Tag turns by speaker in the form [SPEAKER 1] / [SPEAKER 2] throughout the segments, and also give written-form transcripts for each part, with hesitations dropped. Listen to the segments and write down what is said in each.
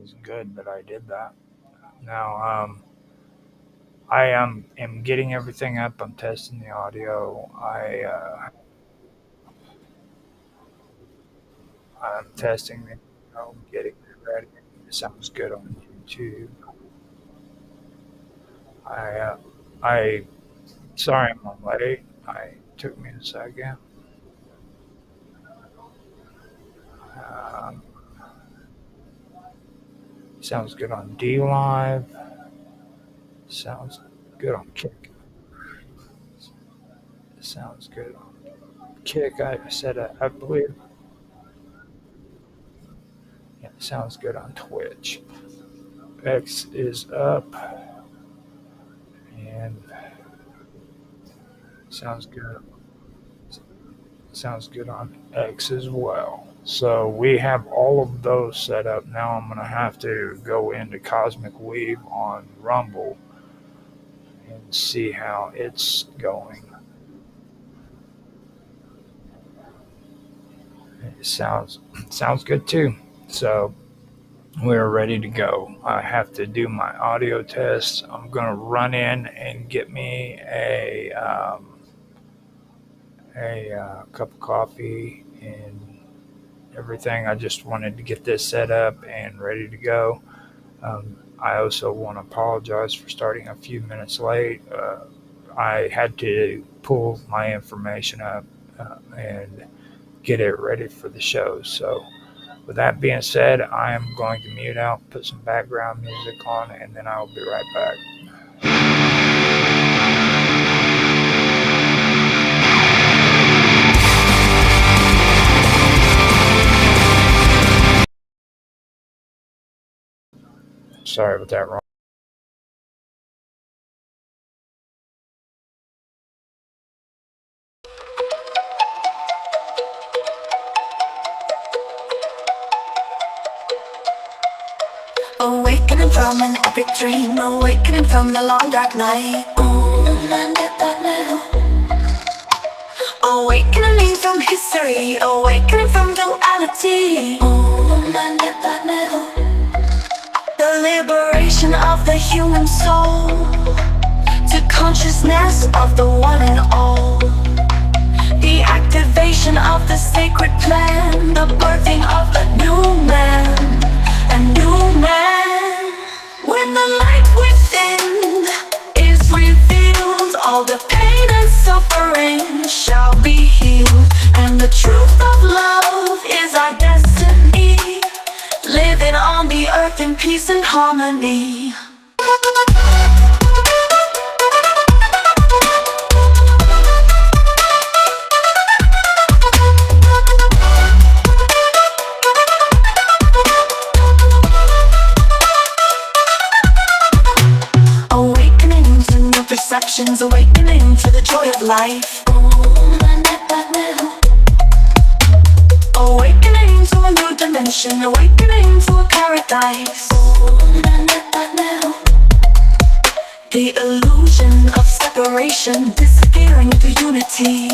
[SPEAKER 1] is good that I did that. Now, I am getting everything up. I'm testing the audio. I'm testing the getting it ready. It sounds good on YouTube. I uh, I sorry I'm late. I took me a second. Um, Sounds good on D Live. Sounds good on Kick. Sounds good on Kick. I said I believe. Yeah, sounds good on Twitch. X is up and sounds good. Sounds good on X as well. So we have all of those set up. Now I'm gonna have to go into Cosmic Weave on Rumble and see how it's going. It sounds good too. So we're ready to go. I have to do my audio test. I'm gonna run in and get me a cup of coffee and everything. I just wanted to get this set up and ready to go. I also want to apologize for starting a few minutes late. I had to pull my information up and get it ready for the show. So, with that being said, I am going to mute out, put some background music on, and then I'll be right back. Sorry about that, Ron.
[SPEAKER 2] Awakening from an epic dream, awakening from the long dark night. Awakening from history, awakening from duality. The liberation of the human soul to consciousness of the one and all. The activation of the sacred plan, the birthing of a new man, a new man. When the light within is revealed, all the pain and suffering shall be healed, and the truth of love is our destiny, living on the earth in peace and harmony. Awakening to new perceptions, awakening to the joy of life. Awakening to a new dimension, awakening to a paradise. The illusion of separation disappearing into unity,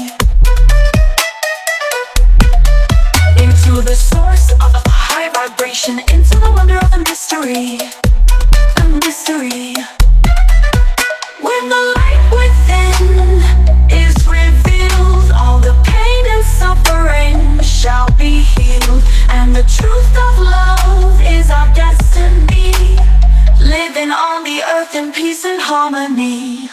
[SPEAKER 2] into the source of a high vibration, into the wonder of the mystery, a mystery. When the light within is revealed, all the pain and suffering shall be healed, and the truth of love is our destiny, living on the earth in peace and harmony.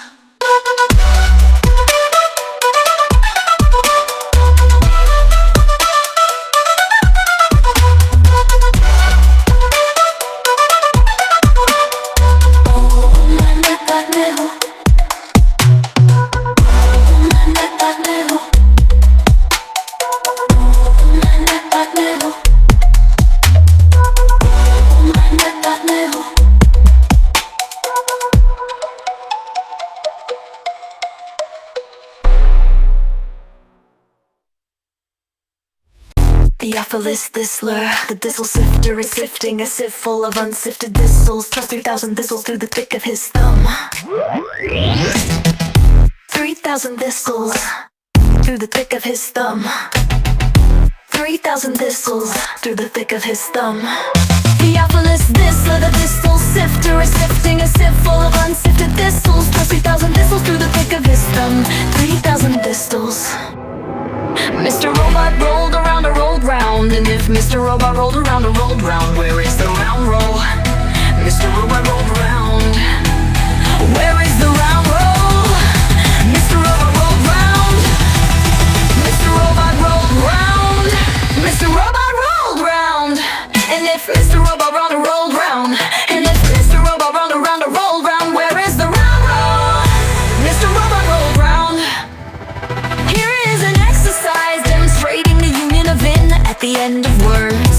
[SPEAKER 2] Theophilus Thistler, the thistle sifter is sifting a sieve full of unsifted thistles. Thrust 3,000 thistles through the thick of his thumb. 3,000 thistles through the thick of his thumb. 3,000 thistles through the thick of his thumb. Theophilus Thistler, the thistle sifter, is sifting a sieve full of unsifted thistles. Plus 3,000 thistles through the thick of his thumb. 3,000 thistles. Mr. Robot rolled around and rolled round, and if Mr. Robot rolled around and rolled round, where is the round roll? Mr. Robot rolled round. Where is the round roll? Mr. Robot rolled round. Mr. Robot rolled round. Mr. Robot rolled round. And if Mr. Robot rolled and rolled round, and if Mr. Robot rolled around and rolled round, where is the round roll? Mr. Robot rolled round. Here is an exercise demonstrating the union of in at the end of words.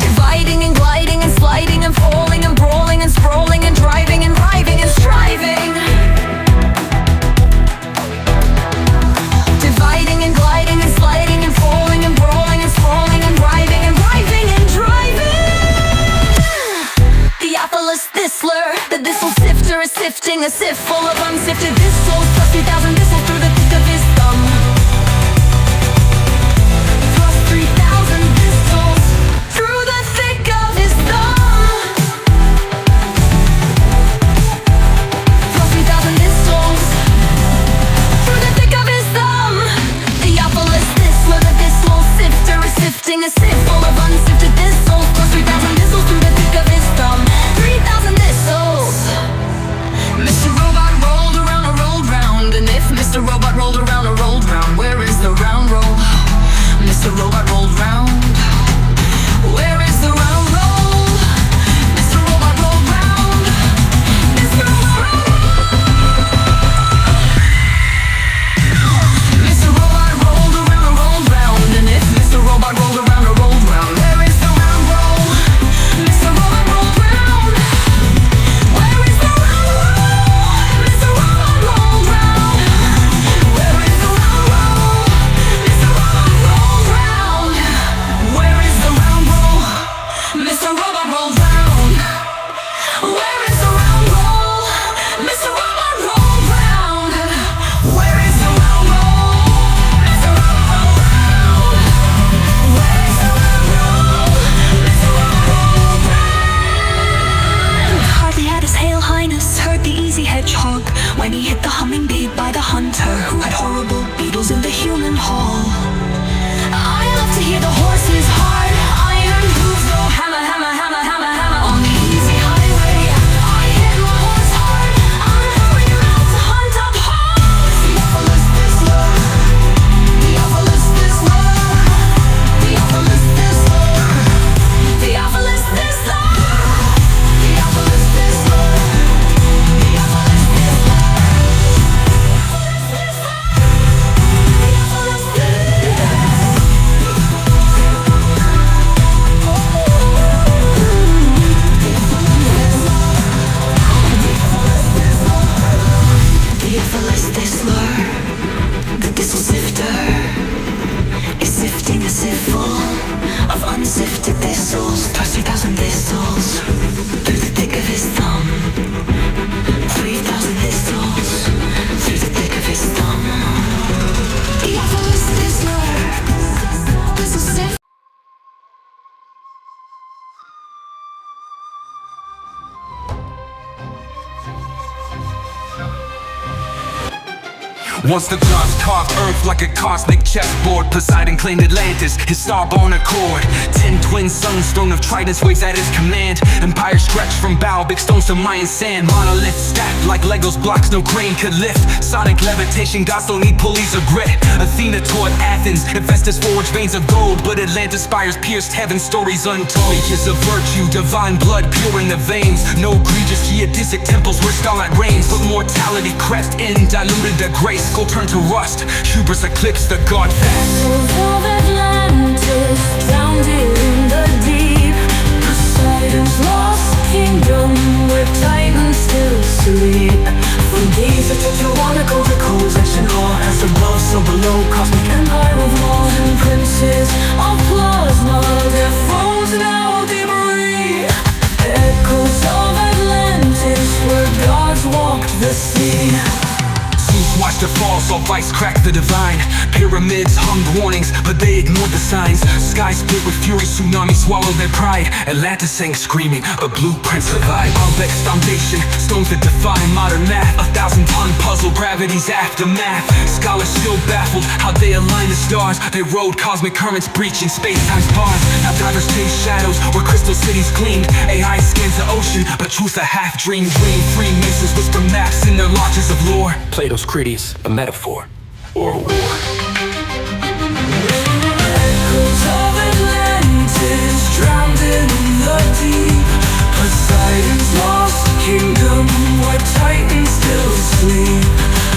[SPEAKER 2] Dividing and gliding and sliding and falling and brawling and sprawling and driving and riving and striving. Dividing and gliding and sliding and falling and brawling and sprawling and driving and riving and driving. Theophilus Thistler, the thistle sifter, is sifting a sieve full of unsifted thistles. Plus 3,000 thistles through the thick of his thumb. Plus 3,000 thistles through the thick of his thumb. Plus 3,000 thistles through the thick of his thumb. Theophilus Thistler, the thistle sifter, is sifting a sieve full of unsifted thistles. Plus 3,000 thistles through the thick of his thumb. 3,000 thistles. Mr. Robot rolled around and rolled round, and if Mr. Robot rolled around and rolled round, where is the round roll? Mr. Robot rolled round. Where is the round roll? Mr. Robot rolled round. Mr. Robot Mr. Robot rolled around and rolled round, and if Mr. Robot rolled around and rolled round, where is the round roll? Mr. Robot rolled round. Where is the round roll? Mr. Robot rolled round. Where is the round roll? Mr. Robot rolled round. Where is the round roll? Mr. Robot rolled round. Where is the round roll? Mr. Robot rolled round. Where is the round roll? Mr. Robot rolled round. Where is the round roll? Mr. Robot rolled round. Hardly had his Hail Highness heard the easy hedgehog when he hit the humming bee by the hunter who had horrible beetles in the human hall. I love to hear the horse's hard iron hooves go hammer, hammer, hammer, hammer, hammer on the easy highway. I hit my horse hard. I'm hurrying out to hunt up hogs. Theophilus Thistler. Theophilus Thistler. Theophilus Thistler. Theophilus Thistler. Theophilus Thistler. Theophilus Thistler. Theophilus Theophilus Thistler, the thistle sifter, is sifting a sieve full of unsifted thistles. Plus 3,000 thistles through the thick of his thumb. 3,000 thistles through the thick of his thumb. Theophilus Thistler, thistle sifter.
[SPEAKER 3] Once the gods carved earth like a cosmic chessboard, Poseidon claimed Atlantis, his star-born accord. 10 twin suns, throne of Tridents waves at his command. Empire stretched from Baalbic stones to Mayan sand. Monoliths stacked like Legos blocks no crane could lift. Sonic levitation, gods don't need pulleys or grit. Athena taught Athens, Hephaestus forged veins of gold, but Atlantis spires pierced heaven, stories untold. Aegis of virtue, divine blood pure in the veins. No egregious geodesic temples where starlight reigns, but mortality crept in, diluted the grace. Gold turned to rust, hubris eclipsed the god fast.
[SPEAKER 2] Of Atlantis, drowned in the deep. Poseidon's lost kingdom, where titans still sleep.
[SPEAKER 4] From Giza to Tiwanaku, the codes ancient awe as above, so below, cosmic
[SPEAKER 2] Empire of laws and princes of plasma, their thrones now debris. Echoes of Atlantis, where gods walked the sea.
[SPEAKER 3] Watch the fall, saw vice crack the divine. Pyramids hummed warnings, but they ignored the signs. Sky split with fury, tsunami swallowed their pride. Atlantis sang screaming, but blueprints survive. Baalbek's foundation, stones that defy modern math. 1,000-ton puzzle, gravity's aftermath. Scholars still baffled how they align the stars. They rode cosmic currents, breaching space-time's bars. Now divers chase shadows where crystal cities gleamed. AI scans the ocean, but truth's a half-dream. Freemasons whisper maps in their lodges of lore. Plato's Critias, a metaphor or a war.
[SPEAKER 4] Echoes of Atlantis drowned in the deep. Poseidon's lost kingdom where titans still sleep.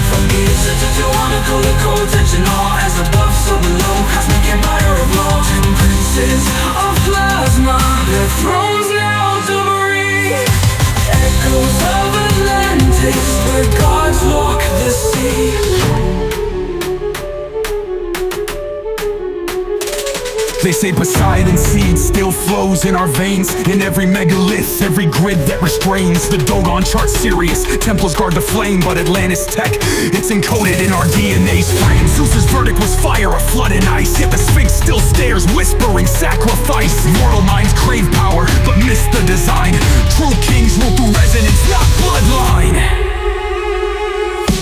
[SPEAKER 4] From Giza to Tiwanaku, the cold tension all as above, so below. Cosmic empire of law, 10 princes of plasma, their thrones now debris. Echoes of Atlantis, where gods walk the sea.
[SPEAKER 3] They say Poseidon's seed still flows in our veins. In every megalith, every grid that restrains. The Dogon chart Sirius, Templars guard the flame. But Atlantis tech, it's encoded in our DNA's frame. Zeus's verdict was fire, a flood and ice. Yet the Sphinx still stares, whispering sacrifice. Mortal minds crave power, but miss the design. True kings rule through resonance, not bloodline.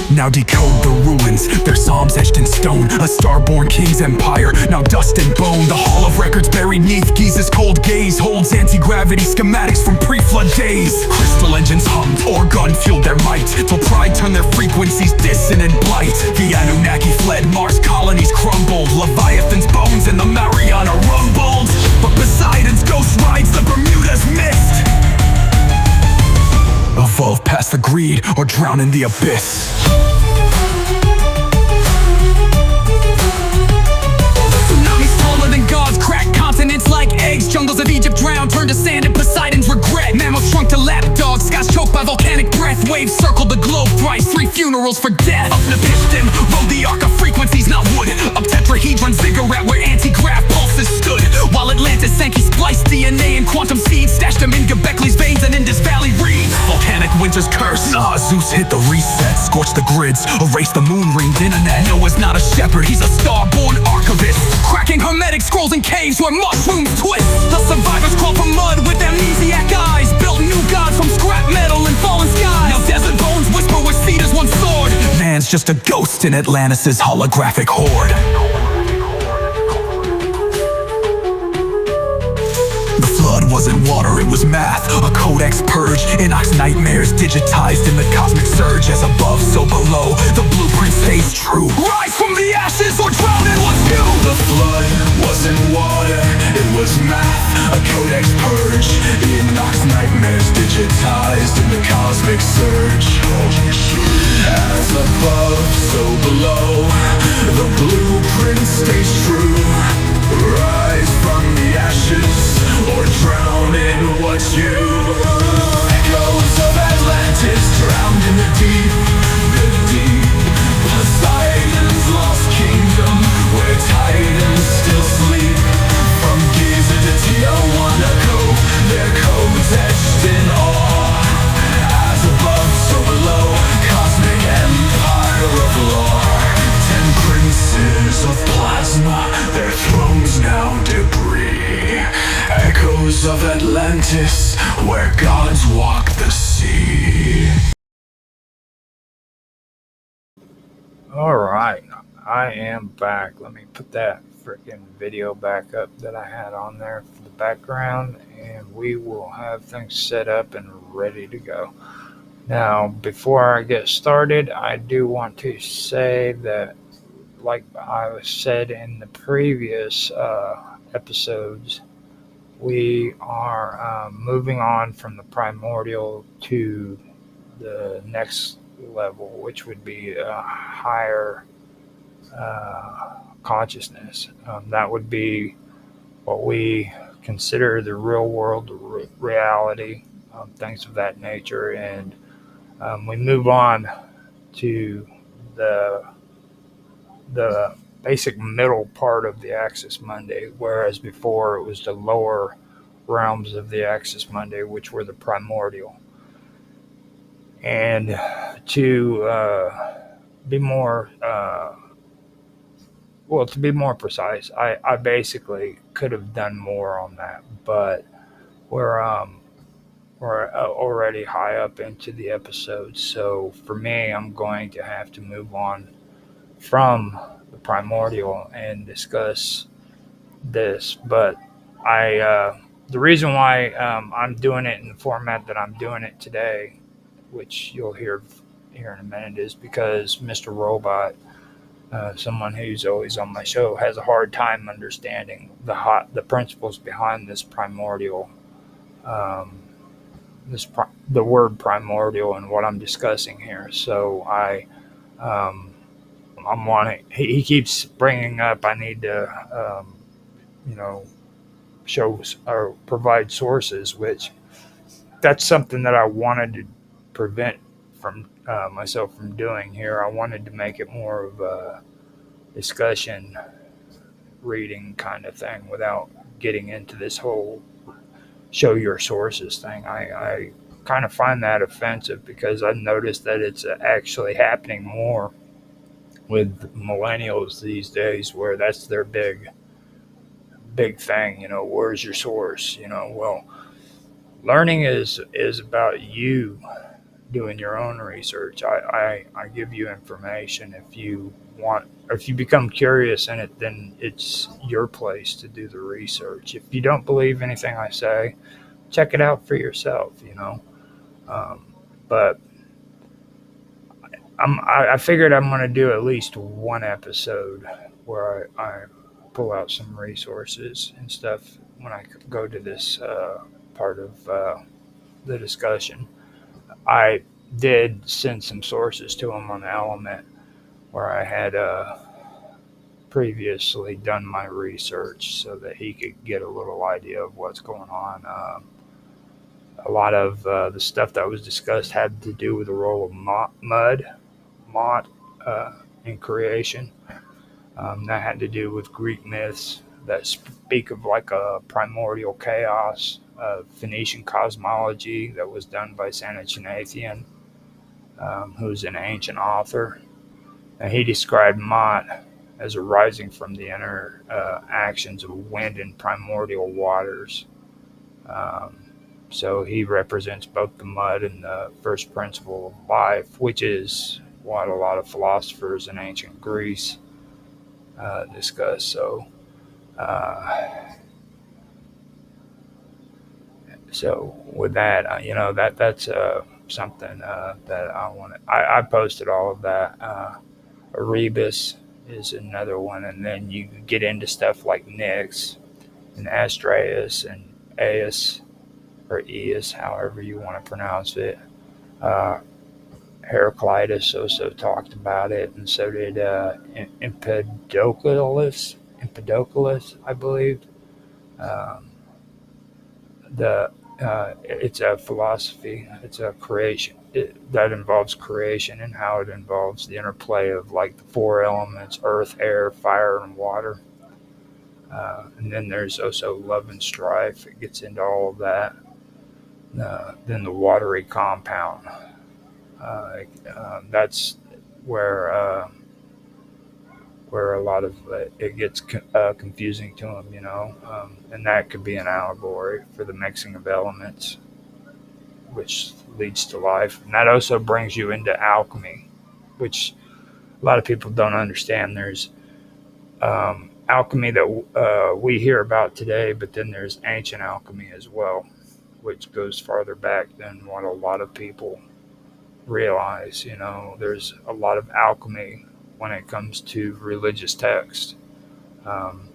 [SPEAKER 3] Now decode the ruins, their psalms etched in stone. A star-born king's empire, now dust and bone. The hall of records buried neath Giza's cold gaze holds anti-gravity schematics from pre-flood days. Crystal engines hummed, Orgon fueled their might, till pride turned their frequencies dissonant blight. The Anunnaki fled, Mars colonies crumbled. Leviathan's bones and the Mariana rumbled. But Poseidon's ghost rides the Bermuda's mist. Evolve past the greed or drown in the abyss. Tsunamis taller than gods, crack continents like eggs. Jungles of Egypt drowned, turned to sand in Poseidon's regret. Mammals shrunk to lapdogs, skies choked by volcanic breath. Waves circled the globe thrice, 3 funerals for death. Up Nephistim, rode the arc of frequencies, not wood. Up Tetrahedron ziggurat where anti-grav pulses stood. While Atlantis sank, he spliced DNA and quantum seeds. Stashed them in Göbekley's veins and Indus Valley reeds. Volcanic winter's curse, Zeus hit the reset. Scorched the grids, erased the moon-ringed internet. Noah's not a shepherd, he's a star-born archivist. Cracking hermetic scrolls in caves where mushrooms twist. The survivors crawl from mud with amnesiac eyes. Built new gods from scrap metal and fallen skies. Now desert bones whisper where cedars once soared. Man's just a ghost in Atlantis' holographic horde. The flood wasn't water, it was math. A codex purge, Enoch's nightmares digitized in the cosmic surge. As above, so below, the blueprint stays true. Rise from the ashes or drown in what's new.
[SPEAKER 4] The flood wasn't water, it was math. A codex purge, Enoch's nightmares digitized in the cosmic surge. As above, so below, the blueprint stays true. Rise from the ashes or drown in what's you. Echoes of Atlantis drowned in the deep, the deep. Poseidon's lost kingdom where titans still sleep. From Giza to Tiwanaku, their codes etched in awe. As above, so below, cosmic empire of law. 10 princes of plasma, their thrones now debris. Echoes of Atlantis, where gods walk the sea.
[SPEAKER 1] All right, I am back. Let me put that freaking video back up that I had on there for the background, and we will have things set up and ready to go. Now, before I get started, I do want to say that, like I said in the previous episodes, we are moving on from the primordial to the next level, which would be a higher consciousness. That would be what we consider the real world reality, things of that nature, and we move on to the basic middle part of the Axis Mundi, whereas before it was the lower realms of the Axis Mundi, which were the primordial. And to be more, well, to be more precise, I basically could have done more on that, but we're, already high up into the episode. So for me, I'm going to have to move on from the primordial and discuss this. But the reason why I'm doing it in the format that I'm doing it today, which you'll hear here in a minute, is because Mr. Robot, someone who's always on my show, has a hard time understanding the principles behind this primordial, um, the word primordial, and what I'm discussing here. So um, I'm wanting. He keeps bringing up. I need to, you know, show or provide sources, which that's something that I wanted to prevent from myself from doing here. I wanted to make it more of a discussion reading kind of thing without getting into this whole show your sources thing. I kind of find that offensive because I've noticed that it's actually happening more with millennials these days, where that's their big thing. You know, where's your source? You know, well, learning is about you doing your own research. I give you information. If you want, or if you become curious in it, then it's your place to do the research. If you don't believe anything I say, check it out for yourself, you know. But I figured I'm going to do at least one episode where I pull out some resources and stuff when I go to this part of the discussion. I did send some sources to him on the Element where I had previously done my research so that he could get a little idea of what's going on. A lot of the stuff that was discussed had to do with the role of Mot, in creation. That had to do with Greek myths that speak of like a primordial chaos, Phoenician cosmology that was done by Sanachinathian, who's an ancient author. And he described Mot as arising from the inner actions of wind and primordial waters. Um, so he represents both the mud and the first principle of life, which is what a lot of philosophers in ancient Greece discuss. So, uh, so with that, you know, that's something that I want to. I posted all of that. Erebus is another one, and then you get into stuff like Nyx and Astraeus and Aeus or Eus, however you want to pronounce it. Uh, Heraclitus also talked about it, and so did Empedocles, I believe. Um, the it's a philosophy. It's a creation that involves creation and how it involves the interplay of like the four elements: earth, air, fire, and water. And then there's also love and strife. It gets into all of that. Then the watery compound. That's where where a lot of it gets confusing to them, you know, and that could be an allegory for the mixing of elements, which leads to life. And that also brings you into alchemy, which a lot of people don't understand. There's alchemy that we hear about today, but then there's ancient alchemy as well, which goes farther back than what a lot of people realize. You know, there's a lot of alchemy when it comes to religious text.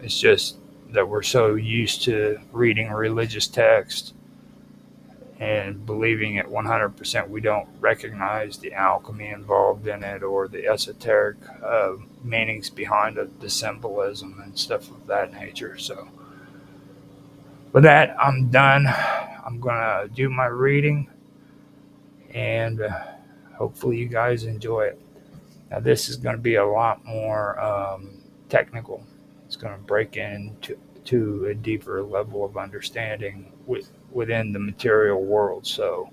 [SPEAKER 1] It's just that we're so used to reading religious text and believing it 100%, we don't recognize the alchemy involved in it or the esoteric meanings behind it, the symbolism and stuff of that nature. So, with that, I'm done. I'm going to do my reading, and hopefully you guys enjoy it. Now, this is going to be a lot more technical. It's going to break into a deeper level of understanding within the material world. So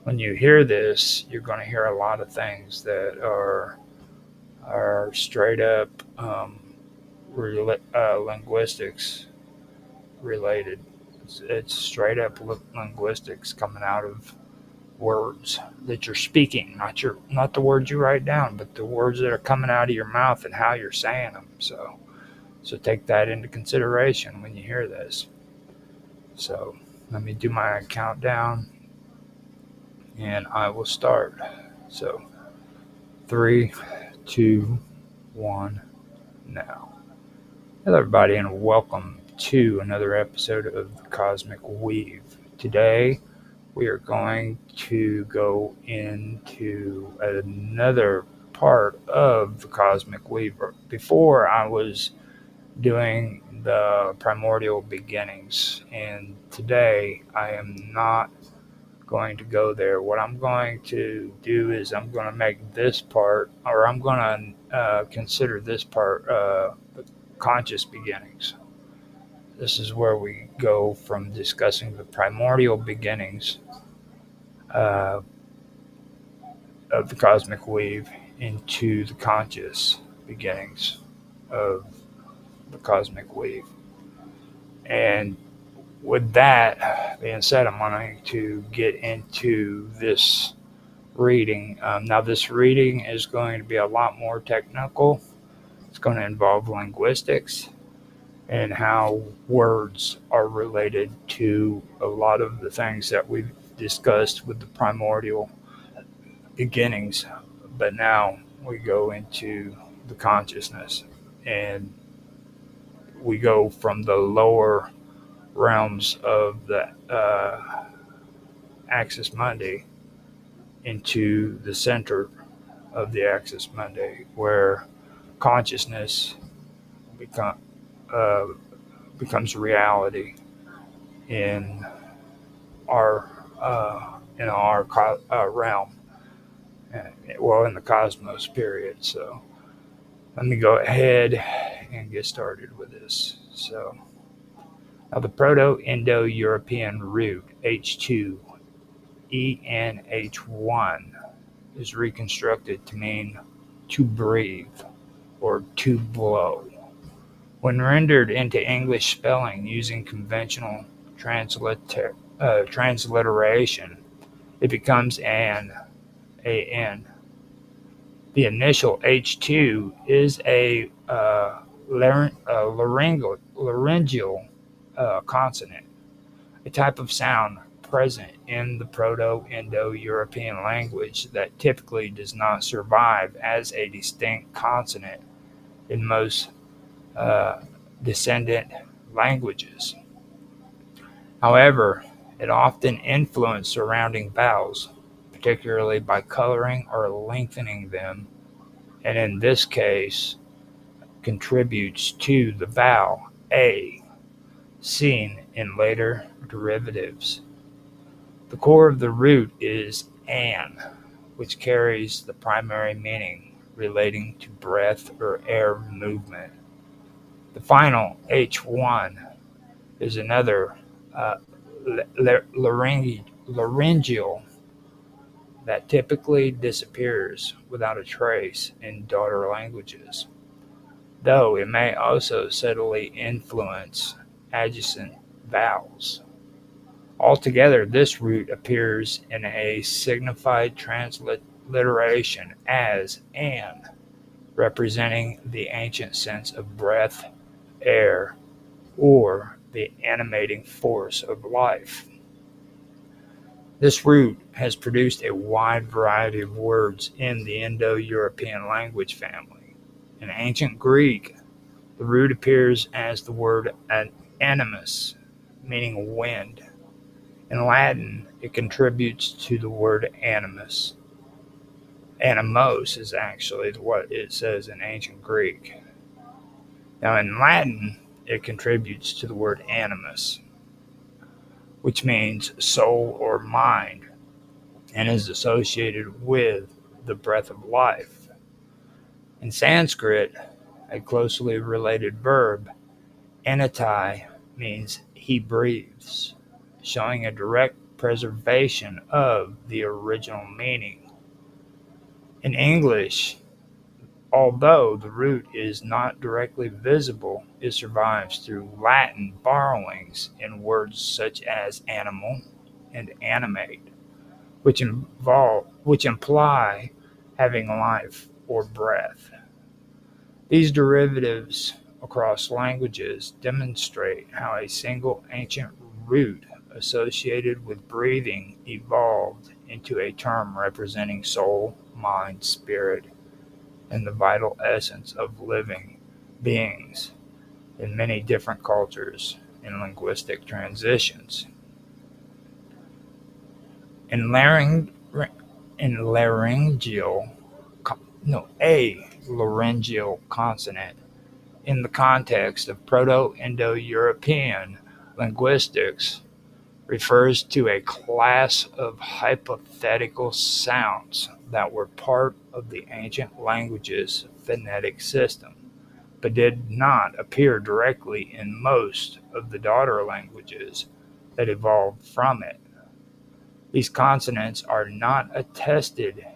[SPEAKER 1] when you hear this, you're going to hear a lot of things that are are straight up linguistics related. It's straight up linguistics coming out of words that you're speaking, not the words you write down, but the words that are coming out of your mouth and how you're saying them. So take that into consideration when you hear this. So let me do my countdown, and I will start. So 3, 2, 1, now. Hello, everybody, and welcome to another episode of the Cosmic Weave. Today, we are going to go into another part of the Cosmic Weave. Before, I was doing the primordial beginnings, and today I am not going to go there. What I'm going to do is I'm going to make this part, or I'm going to consider this part conscious beginnings. This is where we go from discussing the primordial beginnings of the cosmic weave into the conscious beginnings of the cosmic weave. And with that being said, I'm going to get into this reading. Now, this reading is going to be a lot more technical. It's going to involve linguistics and how words are related to a lot of the things that we've discussed with the primordial beginnings. But now we go into the consciousness, and we go from the lower realms of the Axis Mundi into the center of the Axis Mundi, where consciousness becomes reality in our realm, well, in the cosmos period. So let me go ahead and get started with this. So now, the Proto-Indo-European root H2 ENH1 is reconstructed to mean to breathe or to blow. When rendered into English spelling using conventional transliteration, it becomes an. The initial H2 is a laryngeal consonant, a type of sound present in the Proto-Indo-European language that typically does not survive as a distinct consonant in most descendant languages. However, it often influenced surrounding vowels, particularly by coloring or lengthening them, and in this case, contributes to the vowel A, seen in later derivatives. The core of the root is an, which carries the primary meaning relating to breath or air movement. The final H1 is another laryngeal that typically disappears without a trace in daughter languages, though it may also subtly influence adjacent vowels. Altogether, this root appears in a signified transliteration as an, representing the ancient sense of breath, air, or the animating force of life. This root has produced a wide variety of words in the Indo-European language family. In ancient Greek, the root appears as the word animus, meaning wind. In Latin, it contributes to the word animus. Animos is actually what it says in ancient Greek. Now, in Latin, it contributes to the word animus, which means soul or mind, and is associated with the breath of life. In Sanskrit, a closely related verb, anatai, means he breathes, showing a direct preservation of the original meaning. In English, Although the root is not directly visible, it survives through Latin borrowings in words such as animal and animate, which imply having life or breath. These derivatives across languages demonstrate how a single ancient root associated with breathing evolved into a term representing soul, mind, spirit, and the vital essence of living beings in many different cultures and linguistic transitions. In laryngeal, no, a laryngeal consonant in the context of Proto-Indo-European linguistics refers to a class of hypothetical sounds that were part of the ancient language's phonetic system, but did not appear directly in most of the daughter languages that evolved from it. These consonants are not attested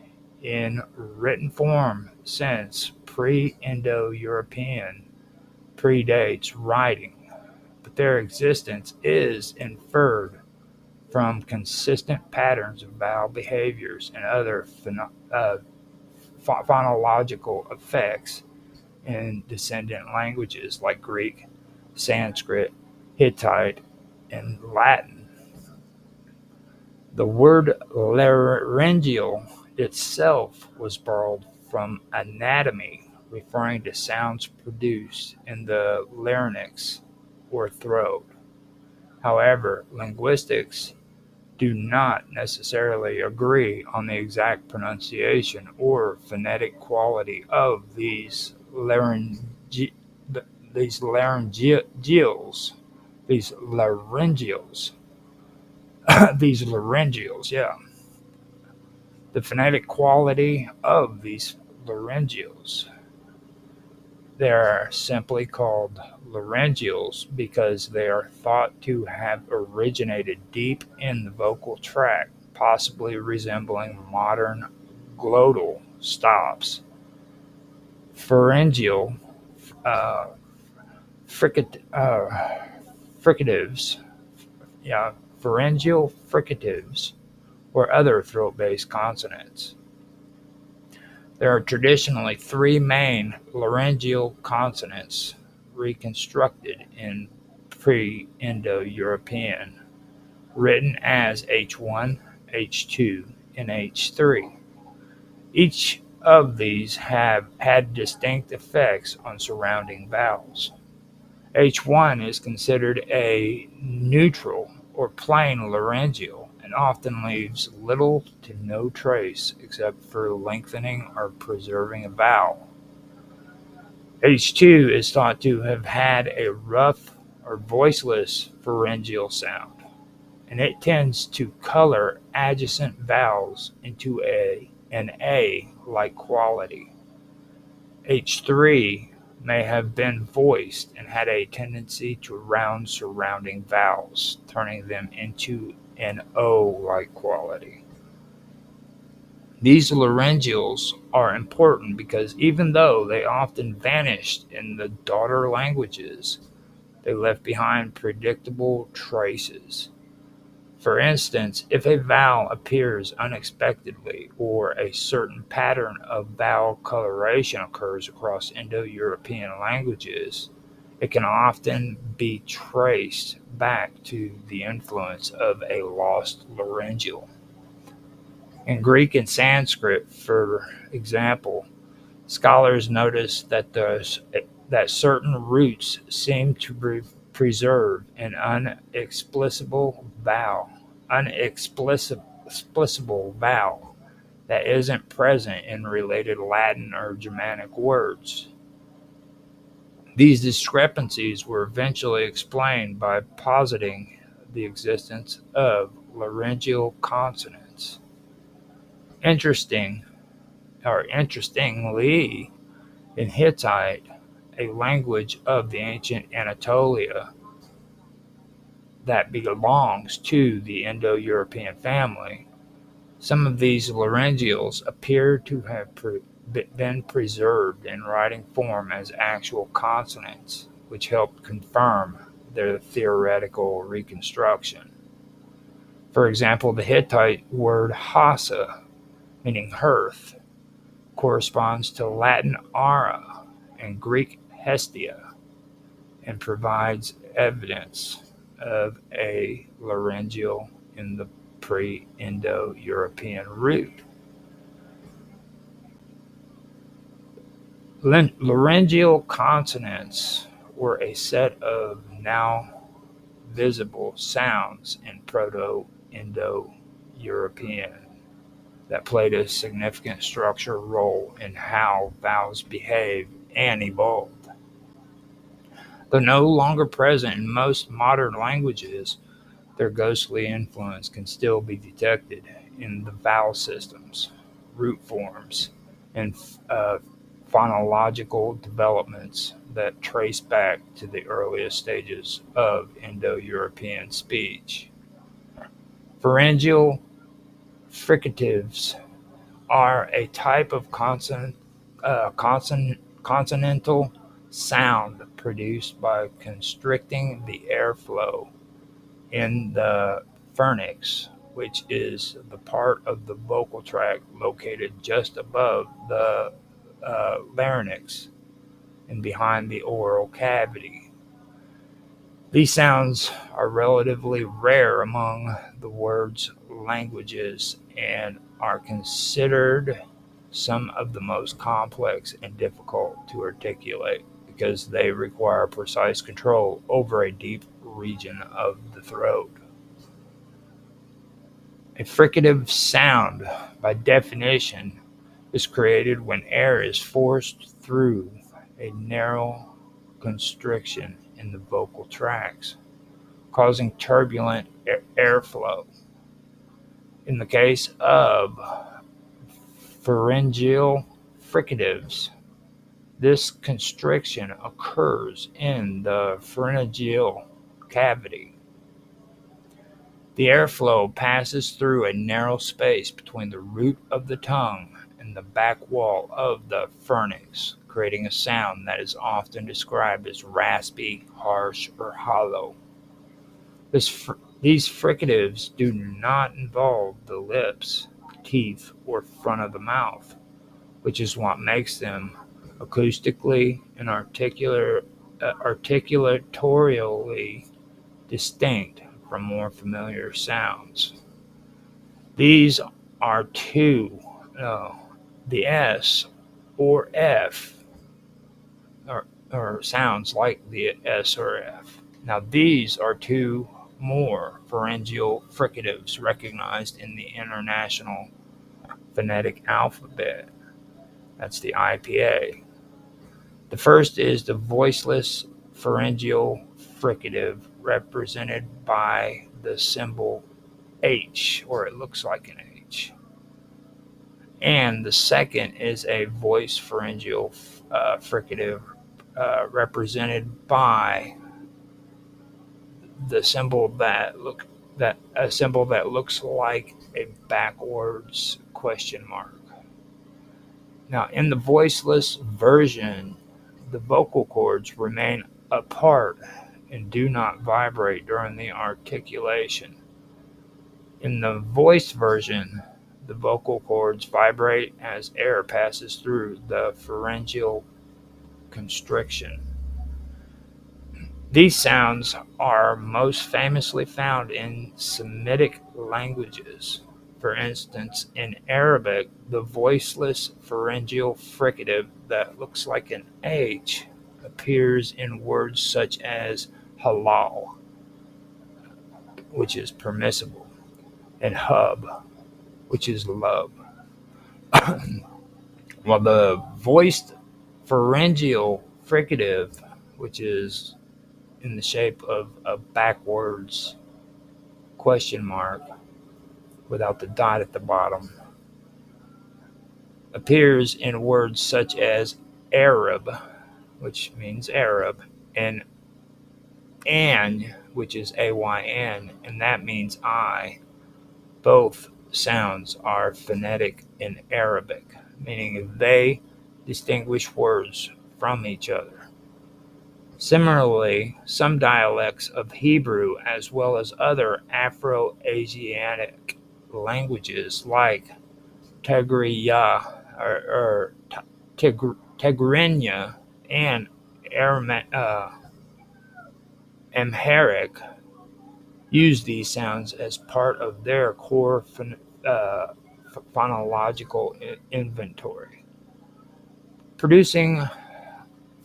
[SPEAKER 1] in written form since pre-Indo-European predates writing, but their existence is inferred from consistent patterns of vowel behaviors and other phonological effects in descendant languages like Greek, Sanskrit, Hittite, and Latin. The word laryngeal itself was borrowed from anatomy, referring to sounds produced in the larynx or throat. However, linguistics do not necessarily agree on the exact pronunciation or phonetic quality of these laryngeals, these laryngeals, these laryngeals, yeah. The phonetic quality of these laryngeals. They are simply called laryngeals because they are thought to have originated deep in the vocal tract, possibly resembling modern glottal stops. Pharyngeal uh, fricatives, yeah, pharyngeal fricatives, or other throat-based consonants. There are traditionally three main laryngeal consonants reconstructed in pre-Indo-European, written as H1, H2, and H3. Each of these have had distinct effects on surrounding vowels. H1 is considered a neutral or plain laryngeal and often leaves little to no trace except for lengthening or preserving a vowel. H2 is thought to have had a rough or voiceless pharyngeal sound, and it tends to color adjacent vowels into an A-like quality. H3 may have been voiced and had a tendency to round surrounding vowels, turning them into an O-like quality. These laryngeals are important because even though they often vanished in the daughter languages, they left behind predictable traces. For instance, if a vowel appears unexpectedly or a certain pattern of vowel coloration occurs across Indo-European languages, it can often be traced back to the influence of a lost laryngeal. In Greek and Sanskrit, for example, scholars notice that certain roots seem to preserve an unexplicable vowel that isn't present in related Latin or Germanic words. These discrepancies were eventually explained by positing the existence of laryngeal consonants. Interestingly, in Hittite, a language of the ancient Anatolia that belongs to the Indo-European family, some of these laryngeals appear to have been preserved in writing form as actual consonants, which helped confirm their theoretical reconstruction. For example, the Hittite word hasa, meaning hearth, corresponds to Latin ara and Greek hestia, and provides evidence of a laryngeal in the pre-Indo-European root. Laryngeal consonants were a set of now visible sounds in Proto-Indo-European that played a significant structural role in how vowels behave and evolved. Though no longer present in most modern languages, their ghostly influence can still be detected in the vowel systems, root forms, and phonological developments that trace back to the earliest stages of Indo-European speech. Pharyngeal fricatives are a type of consonantal sound produced by constricting the airflow in the pharynx, which is the part of the vocal tract located just above the larynx and behind the oral cavity. These sounds are relatively rare among the world's languages and are considered some of the most complex and difficult to articulate because they require precise control over a deep region of the throat. A fricative sound, by definition, is created when air is forced through a narrow constriction in the vocal tracts, causing turbulent airflow. In the case of pharyngeal fricatives, this constriction occurs in the pharyngeal cavity. The airflow passes through a narrow space between the root of the tongue and the back wall of the pharynx, creating a sound that is often described as raspy, harsh, or hollow. These fricatives do not involve the lips, teeth, or front of the mouth, which is what makes them acoustically and articulatorially distinct from more familiar sounds. These are the S or F, or sounds like the S or F. Now, these are two more pharyngeal fricatives recognized in the International Phonetic Alphabet. That's the IPA. The first is the voiceless pharyngeal fricative, represented by the symbol H, or it looks like an H. And the second is a voice pharyngeal fricative, represented by the symbol that looks like a backwards question mark. Now, in the voiceless version, the vocal cords remain apart and do not vibrate during the articulation. In the voiced version, the vocal cords vibrate as air passes through the pharyngeal constriction. These sounds are most famously found in Semitic languages. For instance, in Arabic, the voiceless pharyngeal fricative that looks like an H appears in words such as halal, which is permissible, and hub, which is love. While the voiced pharyngeal fricative, which is in the shape of a backwards question mark without the dot at the bottom, appears in words such as Arab, which means Arab, and an, which is AYN, and that means I. Both sounds are phonetic in Arabic. meaning they distinguish words from each other. Similarly, some dialects of Hebrew, as well as other Afro-Asiatic languages like Tigrinya or Tigrinya and Amharic, use these sounds as part of their core phonological inventory. Producing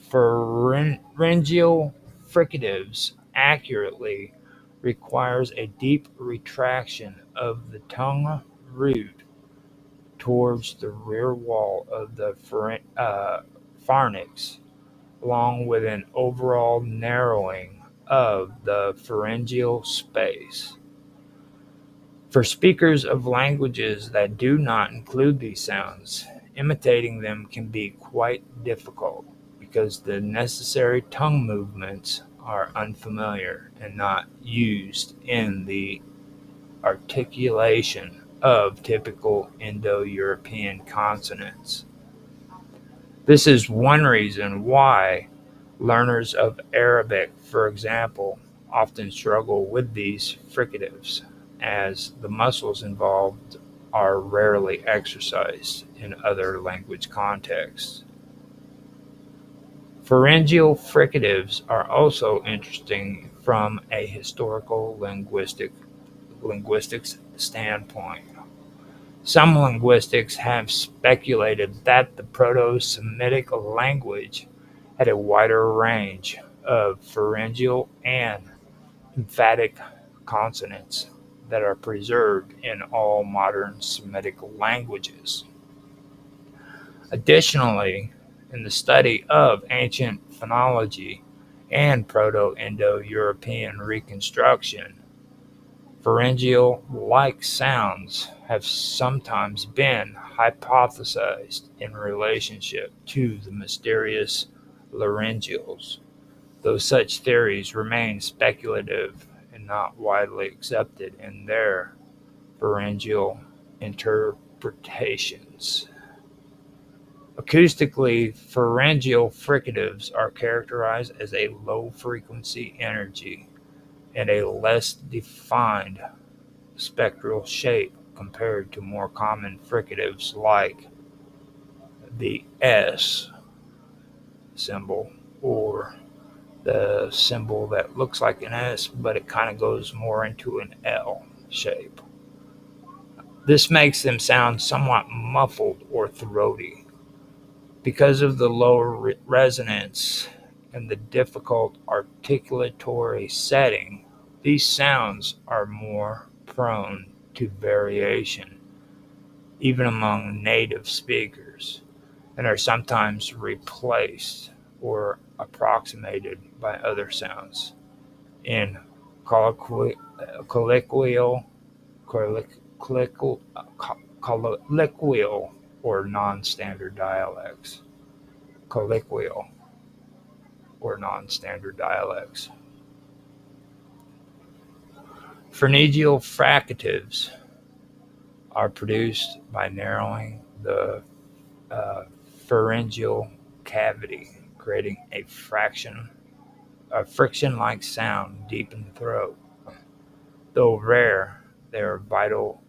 [SPEAKER 1] pharyngeal fricatives accurately requires a deep retraction of the tongue root towards the rear wall of the pharynx, along with an overall narrowing of the pharyngeal space. For speakers of languages that do not include these sounds, imitating them can be quite difficult because the necessary tongue movements are unfamiliar and not used in the articulation of typical Indo-European consonants. This is one reason why learners of Arabic, for example, often struggle with these fricatives, as the muscles involved are rarely exercised in other language contexts. Pharyngeal fricatives are also interesting from a historical linguistics standpoint. Some linguists have speculated that the Proto-Semitic language had a wider range of pharyngeal and emphatic consonants that are preserved in all modern Semitic languages. Additionally, in the study of ancient phonology and Proto-Indo-European reconstruction, pharyngeal-like sounds have sometimes been hypothesized in relationship to the mysterious laryngeals, though such theories remain speculative and not widely accepted in their pharyngeal interpretations. Acoustically, pharyngeal fricatives are characterized as a low-frequency energy and a less defined spectral shape compared to more common fricatives like the S symbol, or the symbol that looks like an S but it kind of goes more into an L shape. This makes them sound somewhat muffled or throaty. Because of the lower resonance and the difficult articulatory setting, these sounds are more prone to variation, even among native speakers, and are sometimes replaced or approximated by other sounds in colloquial or non-standard dialects. Colloquial or non-standard dialects. Pharyngeal fricatives are produced by narrowing the pharyngeal cavity, creating a friction-like sound deep in the throat. Though rare, they are vital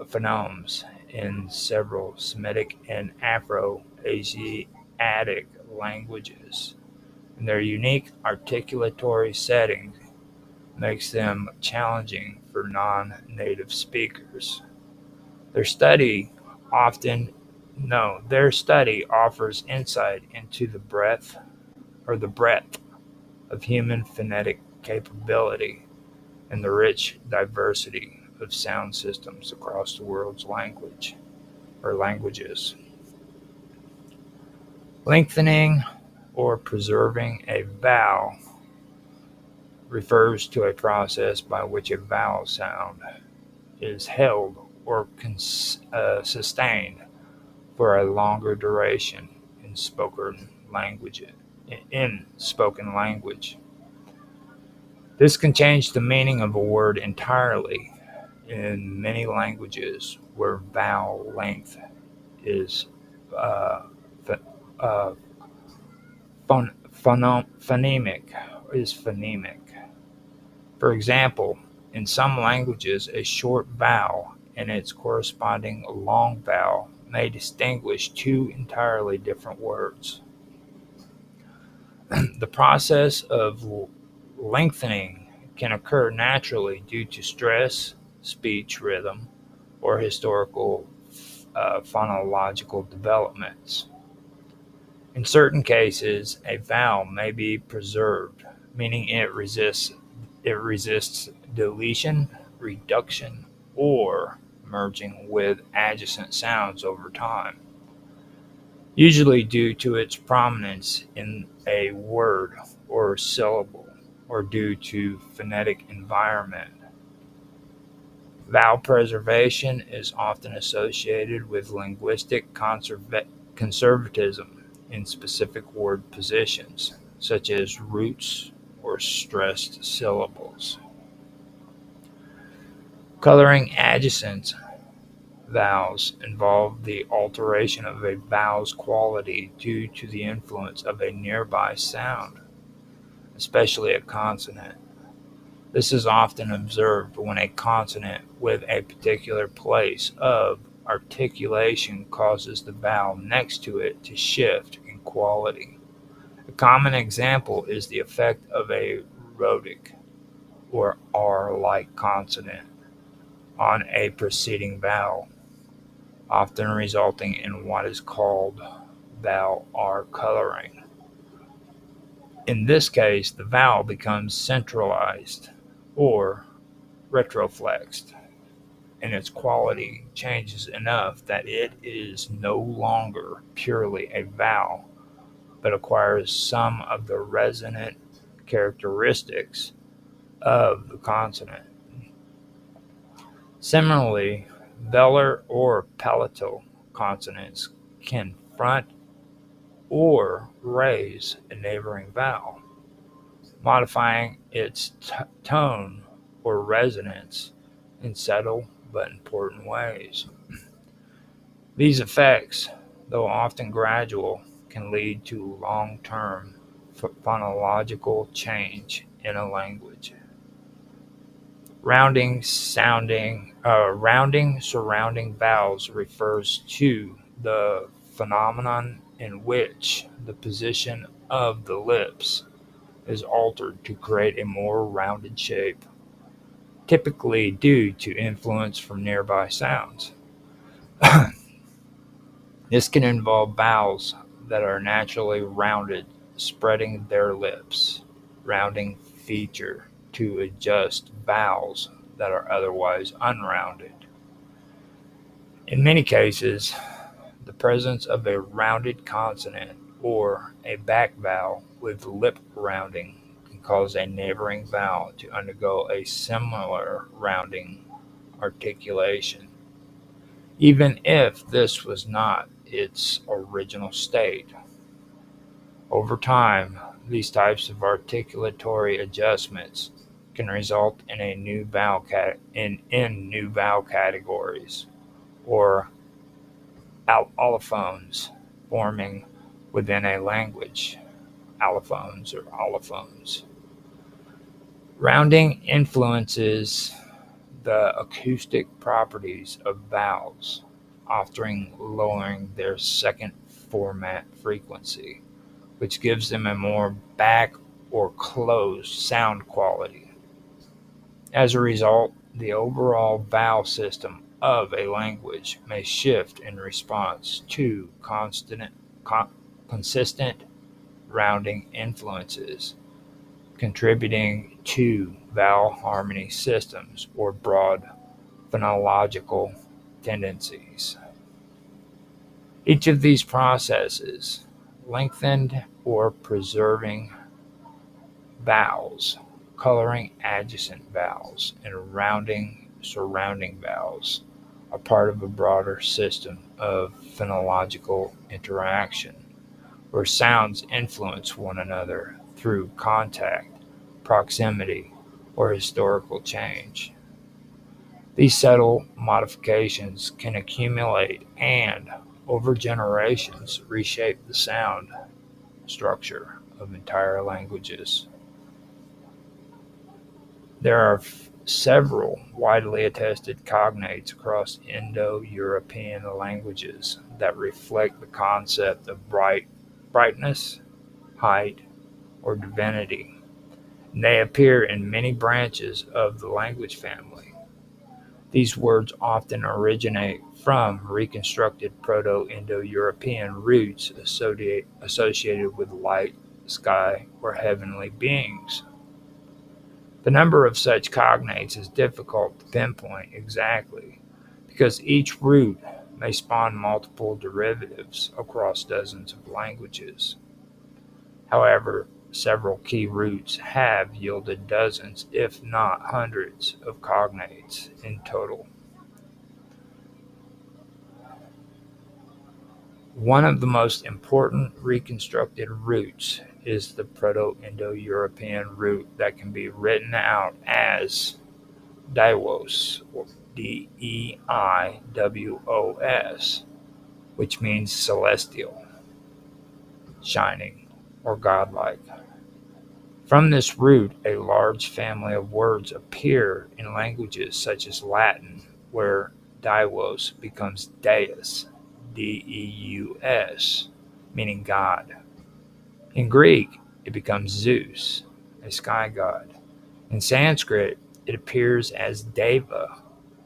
[SPEAKER 1] phonemes in several Semitic and Afro-Asiatic languages, and their unique articulatory setting makes them challenging for non-native speakers. Their study offers insight into the breadth of human phonetic capability and the rich diversity of sound systems across the world's languages. Lengthening or preserving a vowel refers to a process by which a vowel sound is held or sustained for a longer duration in spoken language. This can change the meaning of a word entirely, in many languages where vowel length is uh, ph- uh, phonemic is phonemic. For example, in some languages, a short vowel and its corresponding long vowel may distinguish two entirely different words. The process of lengthening can occur naturally due to stress, speech rhythm, or historical phonological developments. In certain cases, a vowel may be preserved, meaning it resists deletion, reduction, or merging with adjacent sounds over time, usually due to its prominence in a word or syllable, or due to phonetic environment. Vowel preservation is often associated with linguistic conservatism in specific word positions, such as roots or stressed syllables. Coloring adjacent vowels involve the alteration of a vowel's quality due to the influence of a nearby sound, especially a consonant. This is often observed when a consonant with a particular place of articulation causes the vowel next to it to shift in quality. A common example is the effect of a rhotic or R-like consonant on a preceding vowel, often resulting in what is called vowel R coloring. In this case, the vowel becomes centralized or retroflexed, and its quality changes enough that it is no longer purely a vowel, but acquires some of the resonant characteristics of the consonant. Similarly, velar or palatal consonants can front or raise a neighboring vowel, modifying its tone or resonance in subtle but important ways. These effects, though often gradual, can lead to long-term phonological change in a language. Rounding surrounding vowels refers to the phenomenon in which the position of the lips is altered to create a more rounded shape, typically due to influence from nearby sounds. This can involve vowels that are naturally rounded, spreading their lips rounding feature to adjust vowels that are otherwise unrounded. In many cases, the presence of a rounded consonant or a back vowel with lip rounding can cause a neighboring vowel to undergo a similar rounding articulation, even if this was not its original state. Over time, these types of articulatory adjustments can result in new vowel categories or allophones forming within a language. Allophones or allophones. Rounding influences the acoustic properties of vowels, often lowering their second format frequency, which gives them a more back or closed sound quality. As a result, the overall vowel system of a language may shift in response to consistent rounding influences, contributing to vowel harmony systems or broad phonological tendencies. Each of these processes, lengthened or preserving vowels, coloring adjacent vowels, and rounding surrounding vowels, are part of a broader system of phonological interaction where sounds influence one another through contact, proximity, or historical change. These subtle modifications can accumulate and, over generations, reshape the sound structure of entire languages. There are several widely attested cognates across Indo-European languages that reflect the concept of brightness, height, or divinity. And they appear in many branches of the language family. These words often originate from reconstructed Proto-Indo-European roots associated with light, sky, or heavenly beings. The number of such cognates is difficult to pinpoint exactly because each root may spawn multiple derivatives across dozens of languages. However, several key roots have yielded dozens, if not hundreds, of cognates in total. One of the most important reconstructed roots is the Proto-Indo-European root that can be written out as Deiwos, or Deiwos, which means celestial, shining, or godlike. From this root, a large family of words appear in languages such as Latin, where Deiwos becomes Deus, Deus, meaning God. In Greek, it becomes Zeus, a sky god. In Sanskrit, it appears as Deva,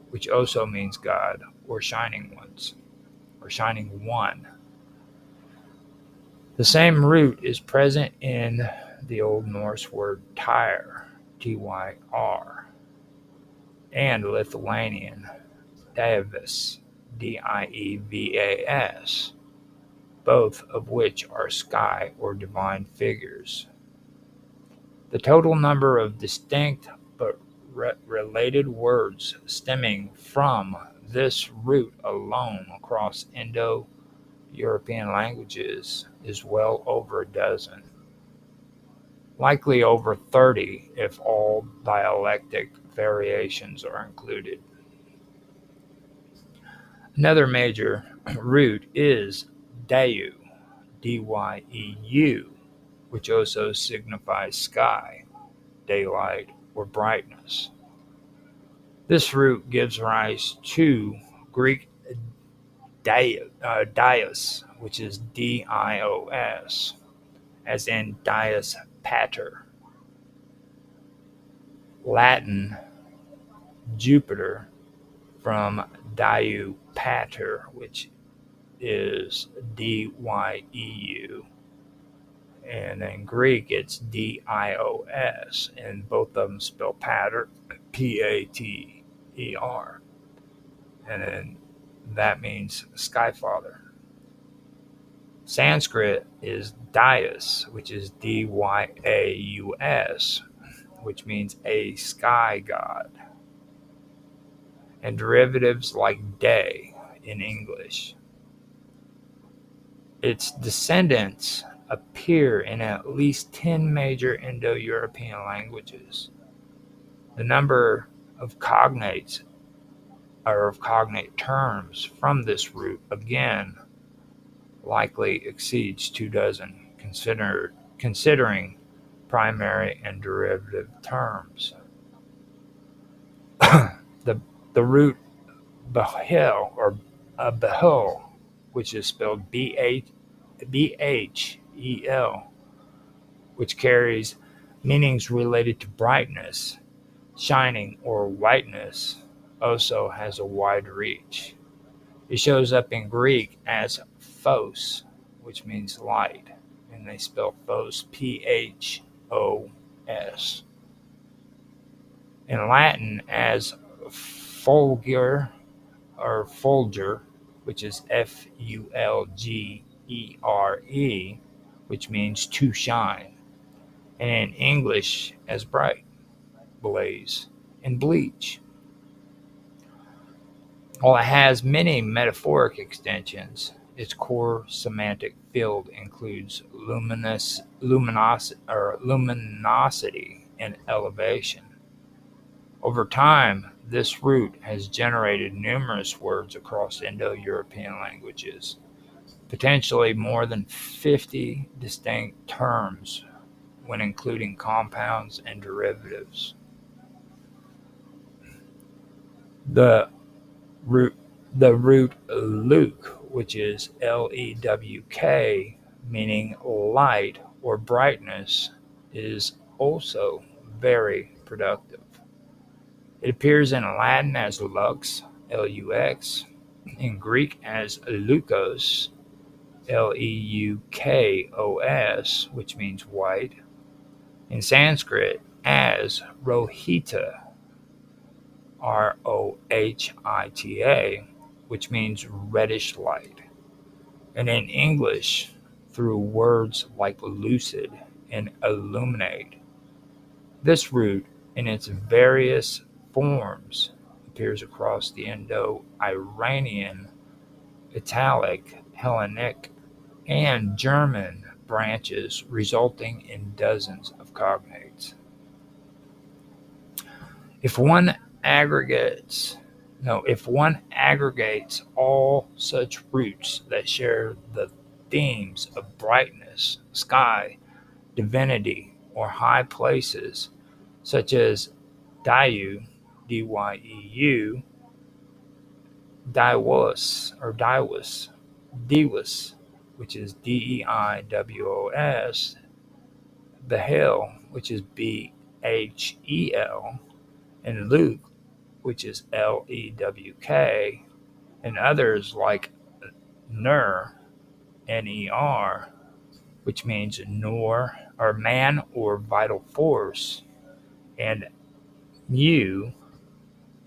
[SPEAKER 1] which also means God or shining ones, or shining one. The same root is present in the Old Norse word Tyr, Tyr, and Lithuanian Dievas, Dievas, both of which are sky or divine figures. The total number of distinct but related words stemming from this root alone across Indo-European languages is well over a dozen, likely over 30 if all dialectic variations are included. Another major root is Deu, Dyeu, which also signifies sky, daylight, or brightness. This root gives rise to Greek Dios, which is Dios, as in Dies Pater. Latin Jupiter from Diu Pater, which is Dyu, and in Greek it's Dios, and both of them spell pater, Pater, and then that means Sky Father. Sanskrit is Dyaus, which is Dyaus, which means a sky god, and derivatives like day in English. Its descendants appear in at least 10 major Indo-European languages. The number of cognates or of cognate terms from this root again likely exceeds 24, considering primary and derivative terms. The root Behel, or Behel, which is spelled Bhel, which carries meanings related to brightness, shining, or whiteness, also has a wide reach. It shows up in Greek as phos, which means light, and they spell phos Phos. In Latin as fulgure or fulger, which is Fulgere, which means to shine, and in English as bright, blaze, and bleach. While it has many metaphoric extensions, its core semantic field includes luminosity and elevation. Over time, this root has generated numerous words across Indo-European languages, potentially more than 50 distinct terms when including compounds and derivatives. The root the root Luke, which is Lewk, meaning light or brightness, is also very productive. It appears in Latin as lux, Lux, in Greek as leukos, Leukos, which means white, in Sanskrit as rohita, Rohita, which means reddish light, and in English through words like lucid and illuminate. This root, in its various forms, appears across the Indo-Iranian, Italic, Hellenic, and German branches, resulting in dozens of cognates. If one aggregates all such roots that share the themes of brightness, sky, divinity, or high places, such as Dyu, Dyeu, Diwas, which is Deiwos, Behel, which is Bhel, and Luke, which is Lewk, and others like Ner, Ner, which means nor or man or vital force, and Mu,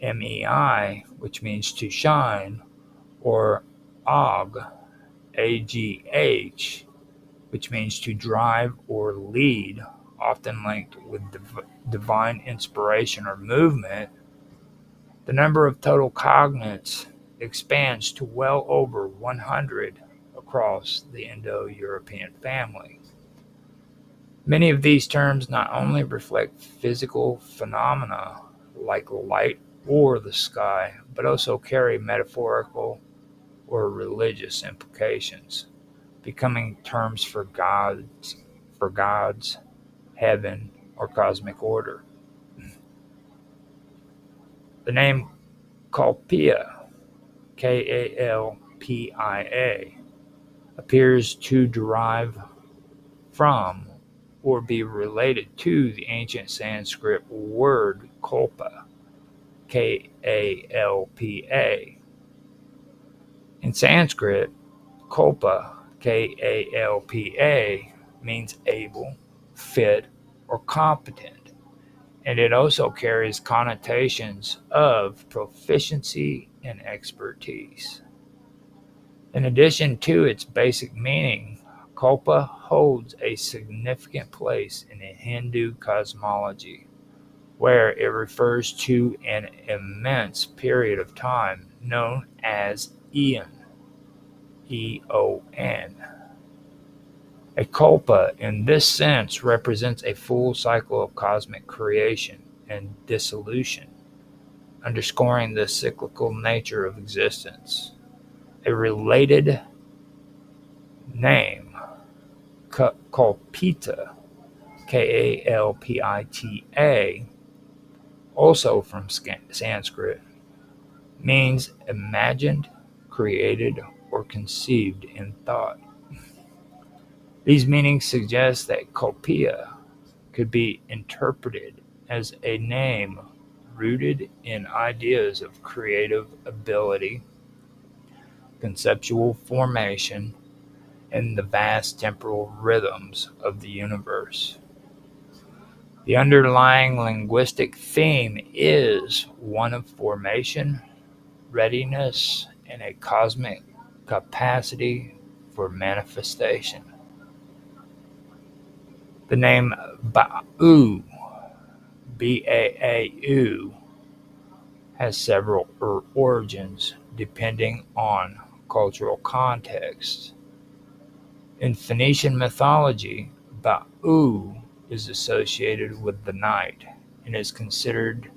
[SPEAKER 1] Mei, which means to shine, or Ag, Agh, which means to drive or lead, often linked with divine inspiration or movement. The number of total cognates expands to well over 100 across the Indo-European family. Many of these terms not only reflect physical phenomena like light or the sky, but also carry metaphorical or religious implications, becoming terms for gods, heaven, or cosmic order. The name Kalpia, Kalpia, appears to derive from or be related to the ancient Sanskrit word kalpa, Kalpa. In Sanskrit, kalpa, Kalpa, means able, fit, or competent, and it also carries connotations of proficiency and expertise. In addition to its basic meaning, kalpa holds a significant place in Hindu cosmology, where it refers to an immense period of time known as Eon, Eon. A kalpa, in this sense, represents a full cycle of cosmic creation and dissolution, underscoring the cyclical nature of existence. A related name, Kalpita, Kalpita, also from Sanskrit, means imagined, created, or conceived in thought. These meanings suggest that Kalpia could be interpreted as a name rooted in ideas of creative ability, conceptual formation, and the vast temporal rhythms of the universe. The underlying linguistic theme is one of formation, readiness, and a cosmic capacity for manifestation. The name Ba'u, Baau, has several origins depending on cultural context. In Phoenician mythology, Ba'u is associated with the night and is considered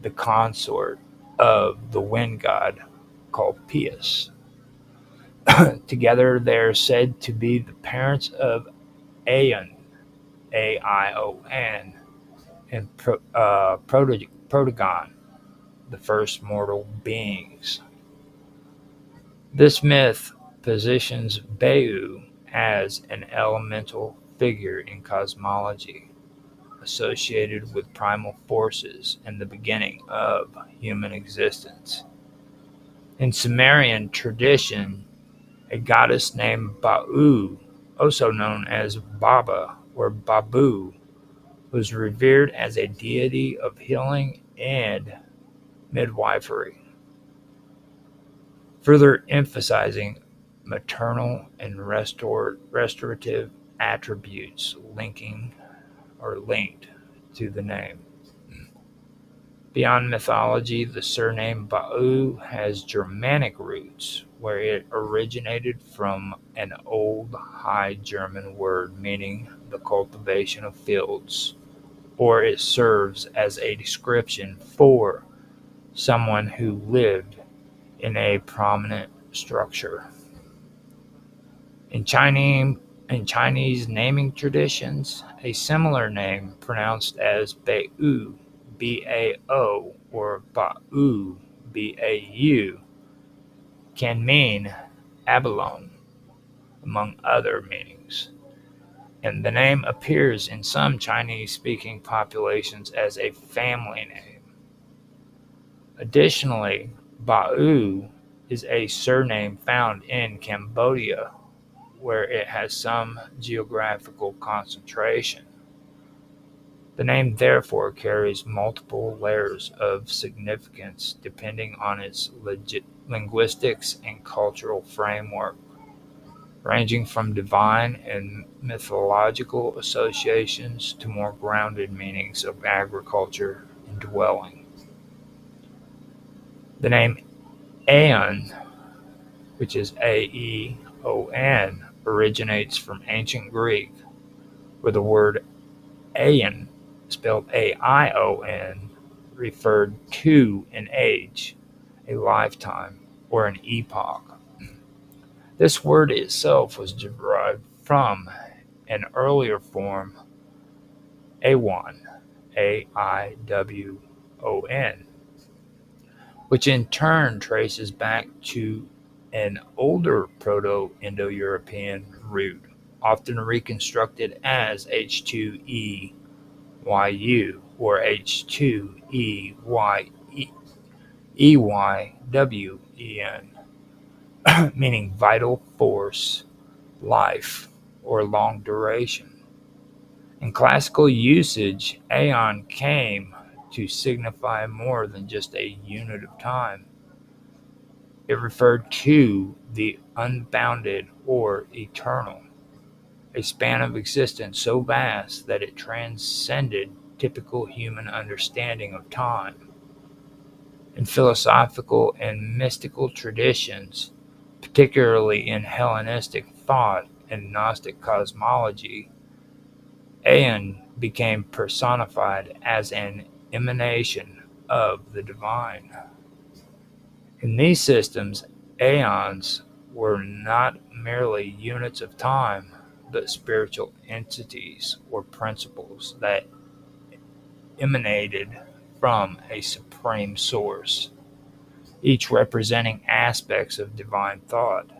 [SPEAKER 1] the consort of the wind god called Pius. Together, they are said to be the parents of Aeon, Aion, and Protagon, the first mortal beings. This myth positions Beu as an elemental figure in cosmology, associated with primal forces and the beginning of human existence. In Sumerian tradition, a goddess named Ba'u, also known as Baba or Babu, was revered as a deity of healing and midwifery, further emphasizing maternal and restorative attributes linked to the name. Beyond mythology, the surname Ba'u has Germanic roots, where it originated from an old High German word meaning the cultivation of fields, or it serves as a description for someone who lived in a prominent structure. In Chinese naming traditions, a similar name pronounced as Ba'u, B-A-O, or Ba'u, B-A-U, can mean abalone, among other meanings. And the name appears in some Chinese-speaking populations as a family name. Additionally, Ba'u is a surname found in Cambodia, where it has some geographical concentration. The name therefore carries multiple layers of significance depending on its linguistics and cultural framework, ranging from divine and mythological associations to more grounded meanings of agriculture and dwelling. The name Aeon, which is A-E-O-N, originates from ancient Greek, where the word aeon, spelled A-I-O-N, referred to an age, a lifetime, or an epoch. This word itself was derived from an earlier form, Awan, A-I-W-O-N, which in turn traces back to an older Proto-Indo-European root, often reconstructed as H2EYU or H2EYWEN, meaning vital force, life, or long duration. In classical usage, aeon came to signify more than just a unit of time. It referred to the unbounded or eternal, a span of existence so vast that it transcended typical human understanding of time. In philosophical and mystical traditions, particularly in Hellenistic thought and Gnostic cosmology, Aeon became personified as an emanation of the divine. In these systems, aeons were not merely units of time, but spiritual entities or principles that emanated from a supreme source, each representing aspects of divine thought,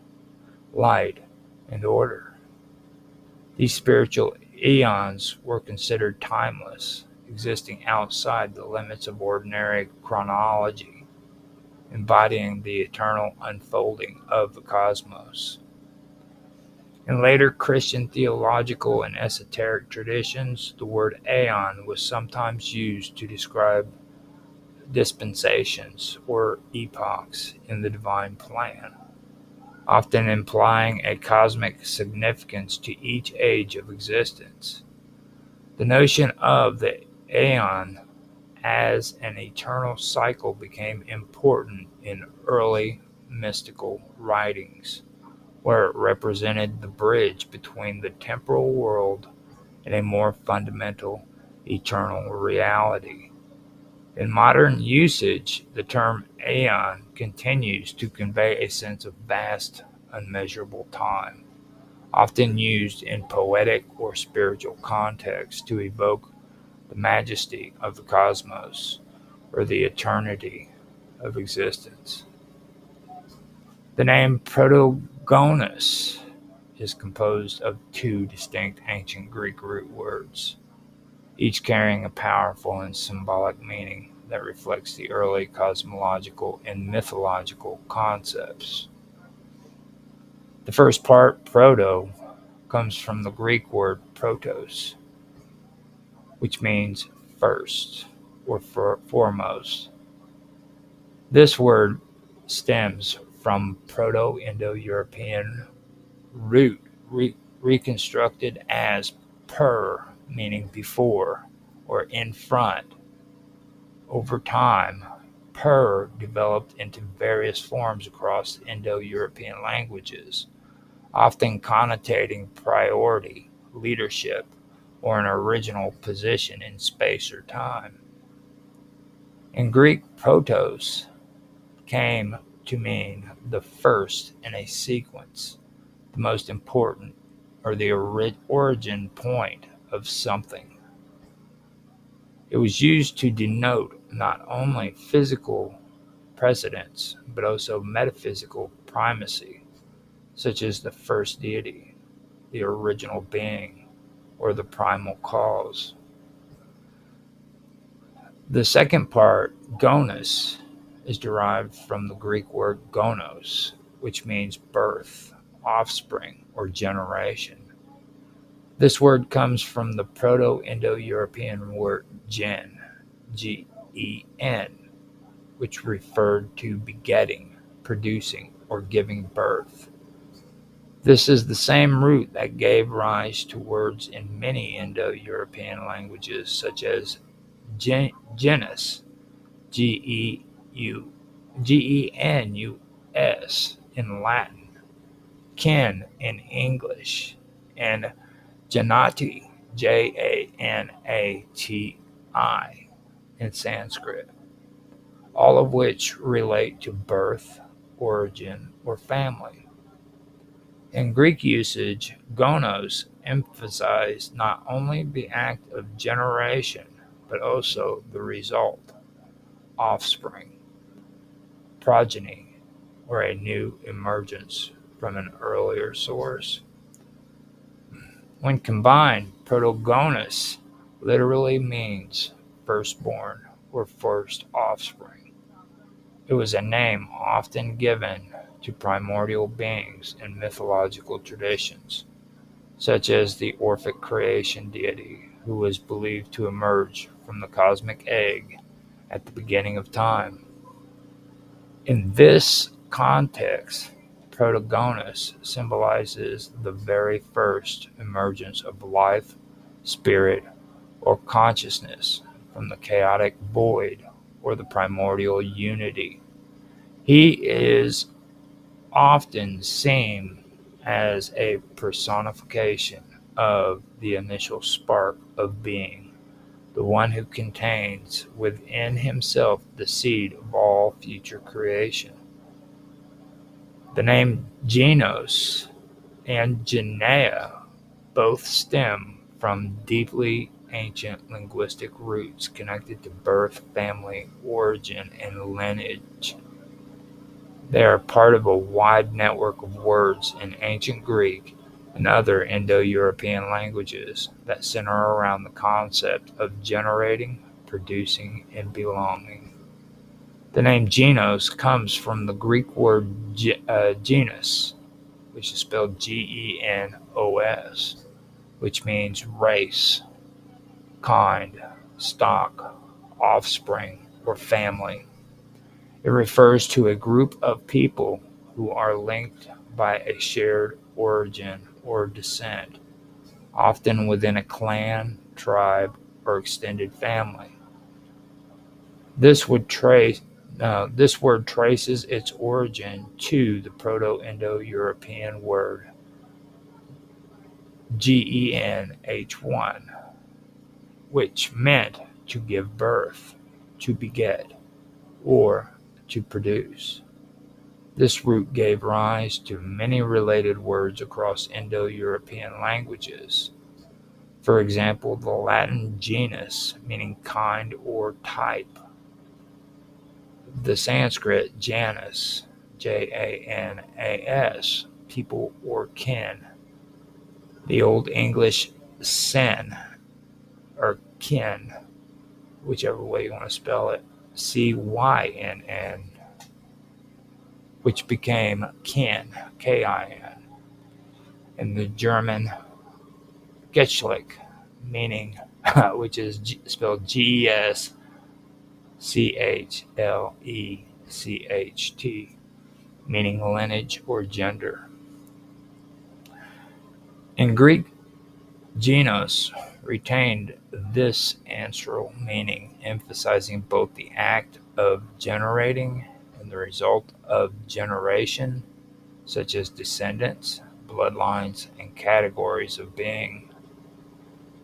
[SPEAKER 1] light, and order. These spiritual eons were considered timeless, existing outside the limits of ordinary chronology, embodying the eternal unfolding of the cosmos. In later Christian theological and esoteric traditions, the word aeon was sometimes used to describe dispensations or epochs in the divine plan, often implying a cosmic significance to each age of existence. The notion of the aeon as an eternal cycle became important in early mystical writings, where it represented the bridge between the temporal world and a more fundamental eternal reality. In modern usage, the term aeon continues to convey a sense of vast, unmeasurable time, often used in poetic or spiritual contexts to evoke the majesty of the cosmos or the eternity of existence. The name Protogonus is composed of two distinct ancient Greek root words, each carrying a powerful and symbolic meaning that reflects the early cosmological and mythological concepts. The first part, proto, comes from the Greek word protos, which means first or foremost. This word stems from Proto-Indo-European root reconstructed as per, meaning before or in front. Over time, per developed into various forms across Indo-European languages, often connotating priority, leadership, or an original position in space or time. In Greek, protos came to mean the first in a sequence, the most important, or the origin point of something. It was used to denote not only physical precedence, but also metaphysical primacy, such as the first deity, the original being, or the primal cause. The second part, gonus, is derived from the Greek word gonos, which means birth, offspring, or generation. This word comes from the Proto-Indo-European word gen, G-E-N, which referred to begetting, producing, or giving birth. This is the same root that gave rise to words in many Indo-European languages, such as genus, Genus in Latin, kin in English, and Janati, Janati, in Sanskrit, all of which relate to birth, origin, or family. In Greek usage, gonos emphasized not only the act of generation, but also the result, offspring, progeny, or a new emergence from an earlier source. When combined, protogonus literally means firstborn or first offspring. It was a name often given to primordial beings in mythological traditions, such as the Orphic creation deity who was believed to emerge from the cosmic egg at the beginning of time. In this context, Protogonus symbolizes the very first emergence of life, spirit, or consciousness from the chaotic void or the primordial unity. He is often seen as a personification of the initial spark of being, the one who contains within himself the seed of all future creation. The name Genos and Genea both stem from deeply ancient linguistic roots connected to birth, family, origin, and lineage. They are part of a wide network of words in ancient Greek and other Indo-European languages that center around the concept of generating, producing, and belonging. The name Genos comes from the Greek word genus, which is spelled Genos, which means race, kind, stock, offspring, or family. It refers to a group of people who are linked by a shared origin or descent, often within a clan, tribe, or extended family. This word traces its origin to the Proto-Indo-European word genh1, which meant to give birth. to beget, or to produce. This root gave rise to many related words across Indo-European languages. For example, the Latin genus, meaning kind or type, the Sanskrit Janus, Janas, people or kin, the Old English sen, or kin, whichever way you want to spell it, Cynn, which became kin, Kin, and the German Geschlecht, meaning, which is spelled Gschlecht, meaning lineage or gender. In Greek, genos retained this ancestral meaning, emphasizing both the act of generating and the result of generation, such as descendants, bloodlines, and categories of being.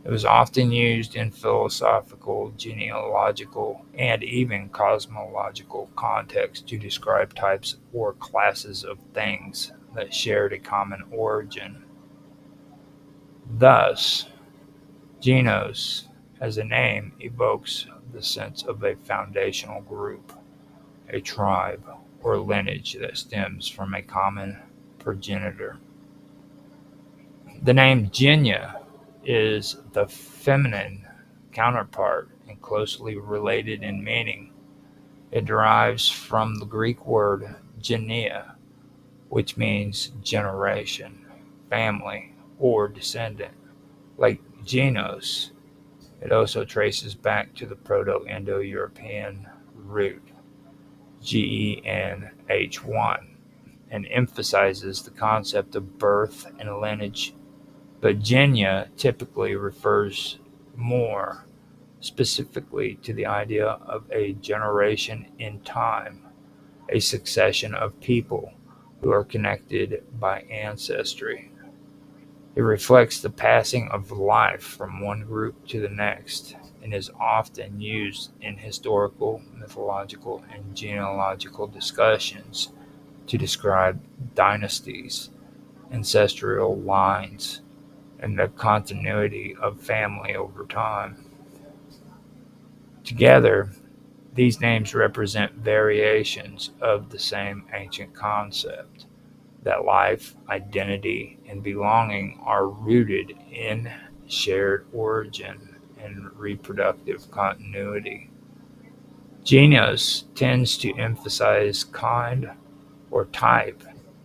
[SPEAKER 1] It was often used in philosophical, genealogical, and even cosmological contexts to describe types or classes of things that shared a common origin. Thus, genus as a name evokes the sense of a foundational group, a tribe, or lineage that stems from a common progenitor. The name Genya is the feminine counterpart and closely related in meaning. It derives from the Greek word genia, which means generation, family, or descendant. Like genos, it also traces back to the Proto-Indo-European root, GENH1, and emphasizes the concept of birth and lineage. But Genya typically refers more specifically to the idea of a generation in time, a succession of people who are connected by ancestry. It reflects the passing of life from one group to the next and is often used in historical, mythological, and genealogical discussions to describe dynasties, ancestral lines, and the continuity of family over time. Together, these names represent variations of the same ancient concept, that life, identity, and belonging are rooted in shared origin and reproductive continuity. Genus tends to emphasize kind or type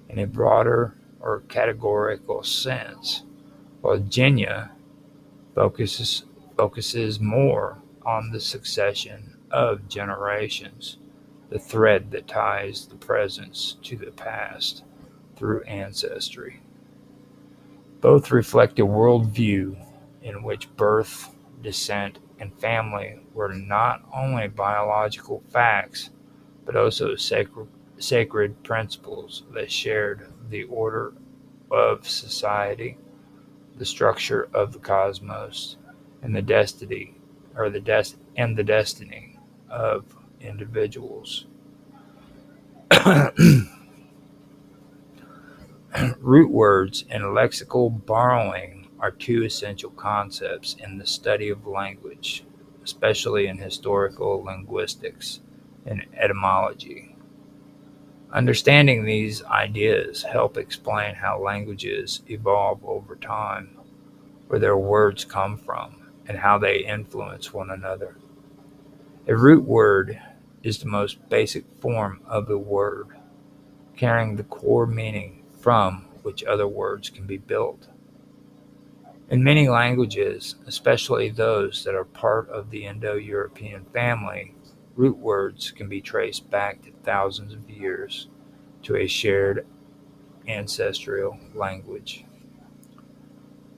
[SPEAKER 1] in a broader or categorical sense, while Genya focuses more on the succession of generations, the thread that ties the present to the past through ancestry. Both reflect a worldview in which birth, descent, and family were not only biological facts, but also sacred principles that shared the order of society, the structure of the cosmos, and the destiny of individuals. Root words and lexical borrowing are two essential concepts in the study of language, especially in historical linguistics and etymology. Understanding these ideas help explain how languages evolve over time, where their words come from, and how they influence one another. A root word is the most basic form of a word, carrying the core meaning from which other words can be built. In many languages, especially those that are part of the Indo-European family, root words can be traced back to thousands of years to a shared ancestral language.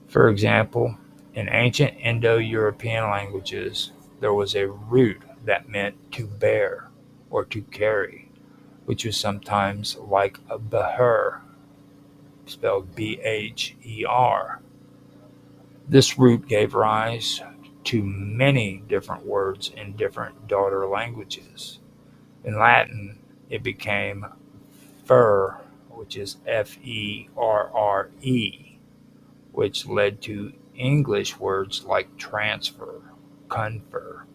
[SPEAKER 1] For example, in ancient Indo-European languages, there was a root that meant to bear or to carry, which was sometimes like a beher, spelled Bher. This root gave rise to many different words in different daughter languages. In Latin, it became fur, which is Ferre, which led to English words like transfer, confer,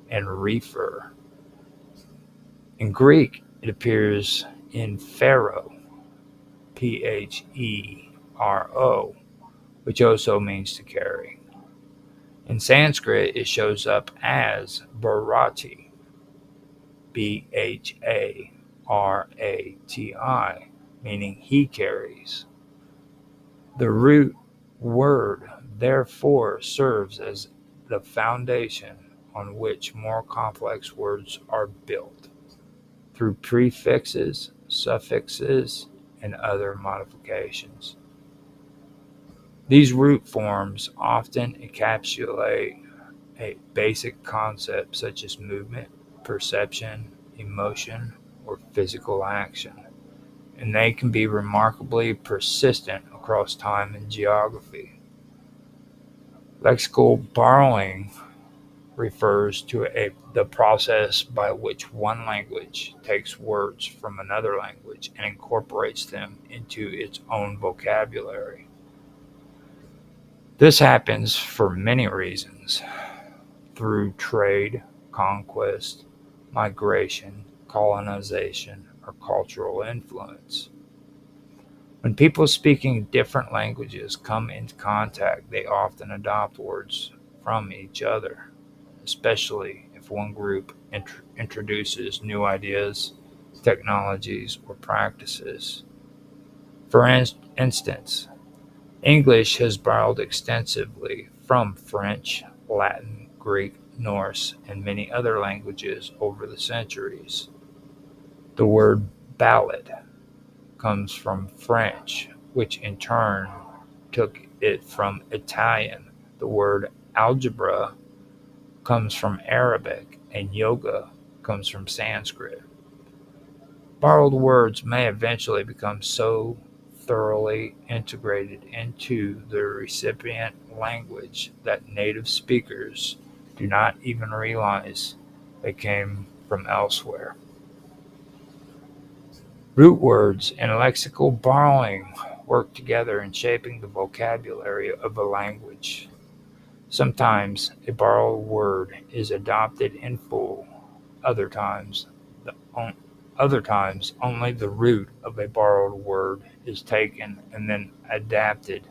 [SPEAKER 1] and refer. In Greek, it appears in pharaoh, Phero, which also means to carry. In Sanskrit, it shows up as Bharati, Bharati, meaning he carries. The root word therefore serves as the foundation on which more complex words are built through prefixes, suffixes, and other modifications. These root forms often encapsulate a basic concept such as movement, perception, emotion, or physical action, and they can be remarkably persistent across time and geography. Lexical borrowing refers to the process by which one language takes words from another language and incorporates them into its own vocabulary. This happens for many reasons: through trade, conquest, migration, colonization, or cultural influence. When people speaking different languages come into contact, they often adopt words from each other, especially if one group introduces new ideas, technologies, or practices. For instance, English has borrowed extensively from French, Latin, Greek, Norse, and many other languages over the centuries. The word ballad comes from French, which in turn took it from Italian. The word algebra comes from Arabic, and yoga comes from Sanskrit. Borrowed words may eventually become so thoroughly integrated into the recipient language that native speakers do not even realize they came from elsewhere. Root words and lexical borrowing work together in shaping the vocabulary of a language. Sometimes a borrowed word is adopted in full, other times, the, other times only the root of a borrowed word is taken and then adapted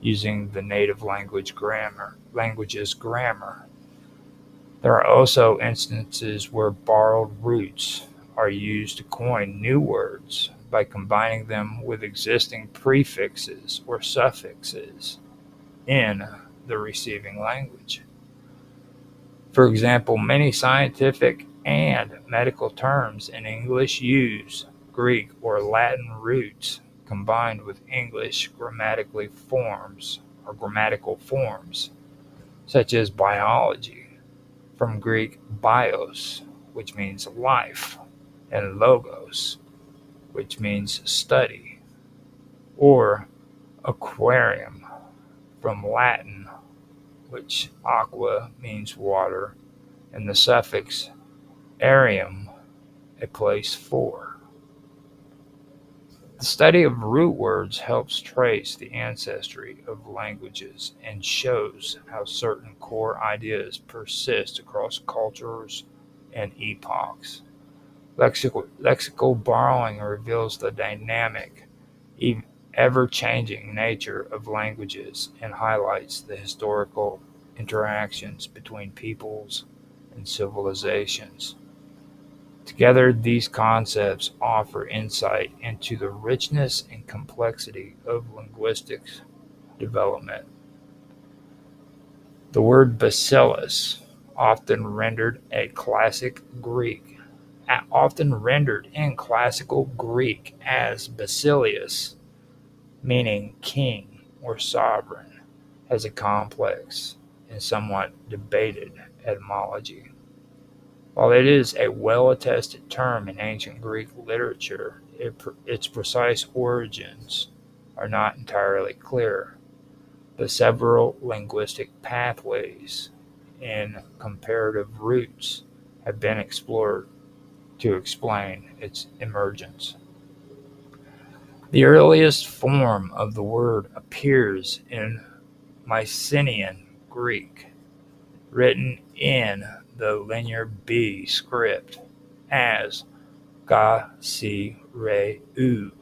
[SPEAKER 1] using the native language's grammar. There are also instances where borrowed roots are used to coin new words by combining them with existing prefixes or suffixes in the receiving language. For example, many scientific and medical terms in English use Greek or Latin roots combined with English grammatical forms, such as biology, from Greek bios, which means life, and logos, which means study, or aquarium, from Latin, which aqua means water, and the suffix arium, a place for. The study of root words helps trace the ancestry of languages and shows how certain core ideas persist across cultures and epochs. Lexical borrowing reveals the dynamic, ever-changing nature of languages and highlights the historical interactions between peoples and civilizations. Together, these concepts offer insight into the richness and complexity of linguistic development. The word bacillus, often rendered in classical Greek as Basilius, meaning king or sovereign, has a complex and somewhat debated etymology. While it is a well-attested term in ancient Greek literature, its precise origins are not entirely clear. The several linguistic pathways in comparative roots have been explored to explain its emergence. The earliest form of the word appears in Mycenaean Greek, written in the Linear B script as ga si re u,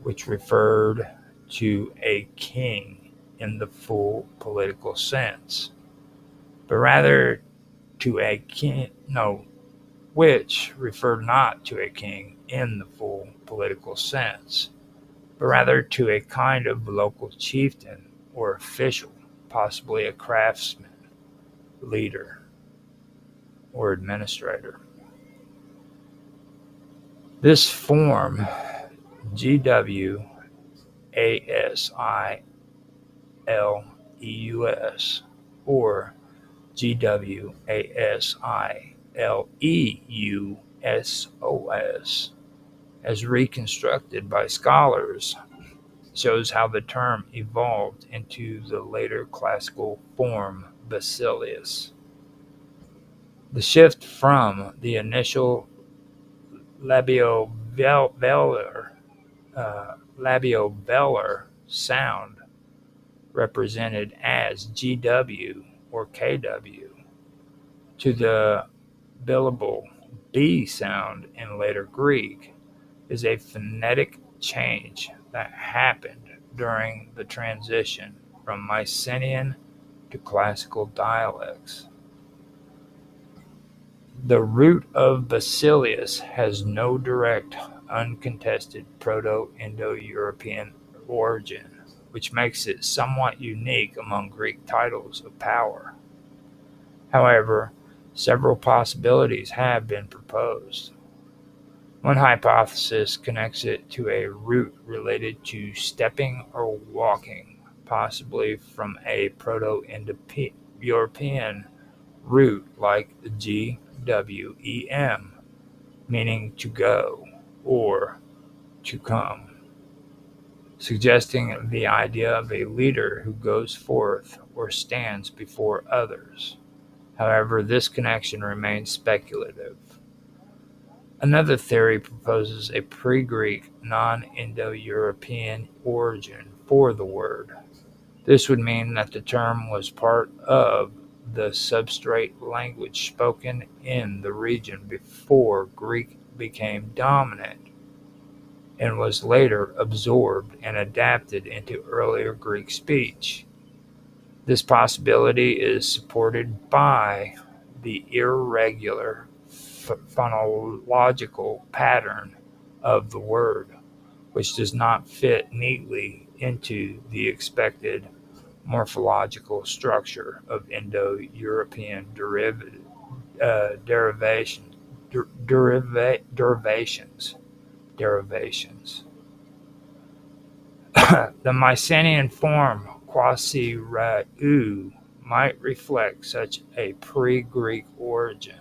[SPEAKER 1] which referred to a king in the full political sense, but rather to a king, no, which referred not to a king in the full political sense, but rather to a kind of local chieftain or official, possibly a craftsman, leader, or administrator. This form, GWASILEUS, or GWASILEUSOS, as reconstructed by scholars, shows how the term evolved into the later classical form Basilius. The shift from the initial labiovelar sound represented as GW or KW to the billable B sound in later Greek is a phonetic change that happened during the transition from Mycenaean to classical dialects. The root of Basilius has no direct, uncontested Proto-Indo-European origin, which makes it somewhat unique among Greek titles of power. However, several possibilities have been proposed. One hypothesis connects it to a root related to stepping or walking, possibly from a Proto-Indo-European root like the GWEM, meaning to go or to come, suggesting the idea of a leader who goes forth or stands before others. However, this connection remains speculative. Another theory proposes a pre-Greek, non-Indo-European origin for the word. This would mean that the term was part of the substrate language spoken in the region before Greek became dominant and was later absorbed and adapted into earlier Greek speech. This possibility is supported by the irregular phonological pattern of the word, which does not fit neatly into the expected morphological structure of Indo-European derivations. The Mycenaean form quasi-ra-u might reflect such a pre-Greek origin.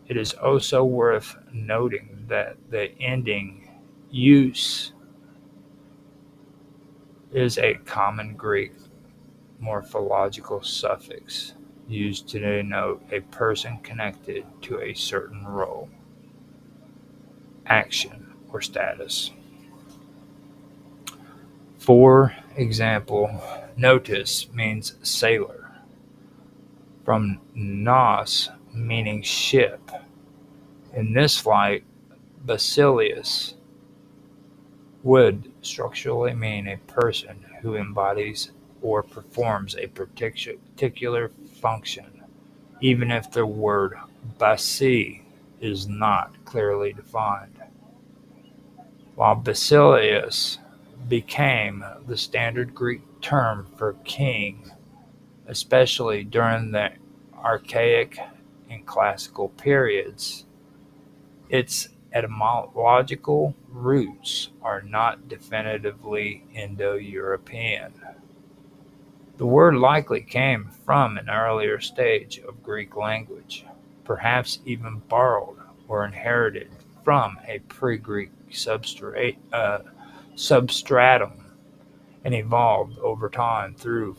[SPEAKER 1] It is also worth noting that the ending "use" is a common Greek morphological suffix used to denote a person connected to a certain role, action, or status. For example, notus means sailor, from nos meaning ship. In this light, Basilius would structurally mean a person who embodies or performs a particular function, even if the word basi is not clearly defined. While Basilius became the standard Greek term for king, especially during the Archaic and Classical periods, its etymological roots are not definitively Indo-European. The word likely came from an earlier stage of Greek language, perhaps even borrowed or inherited from a pre-Greek substratum, and evolved over time through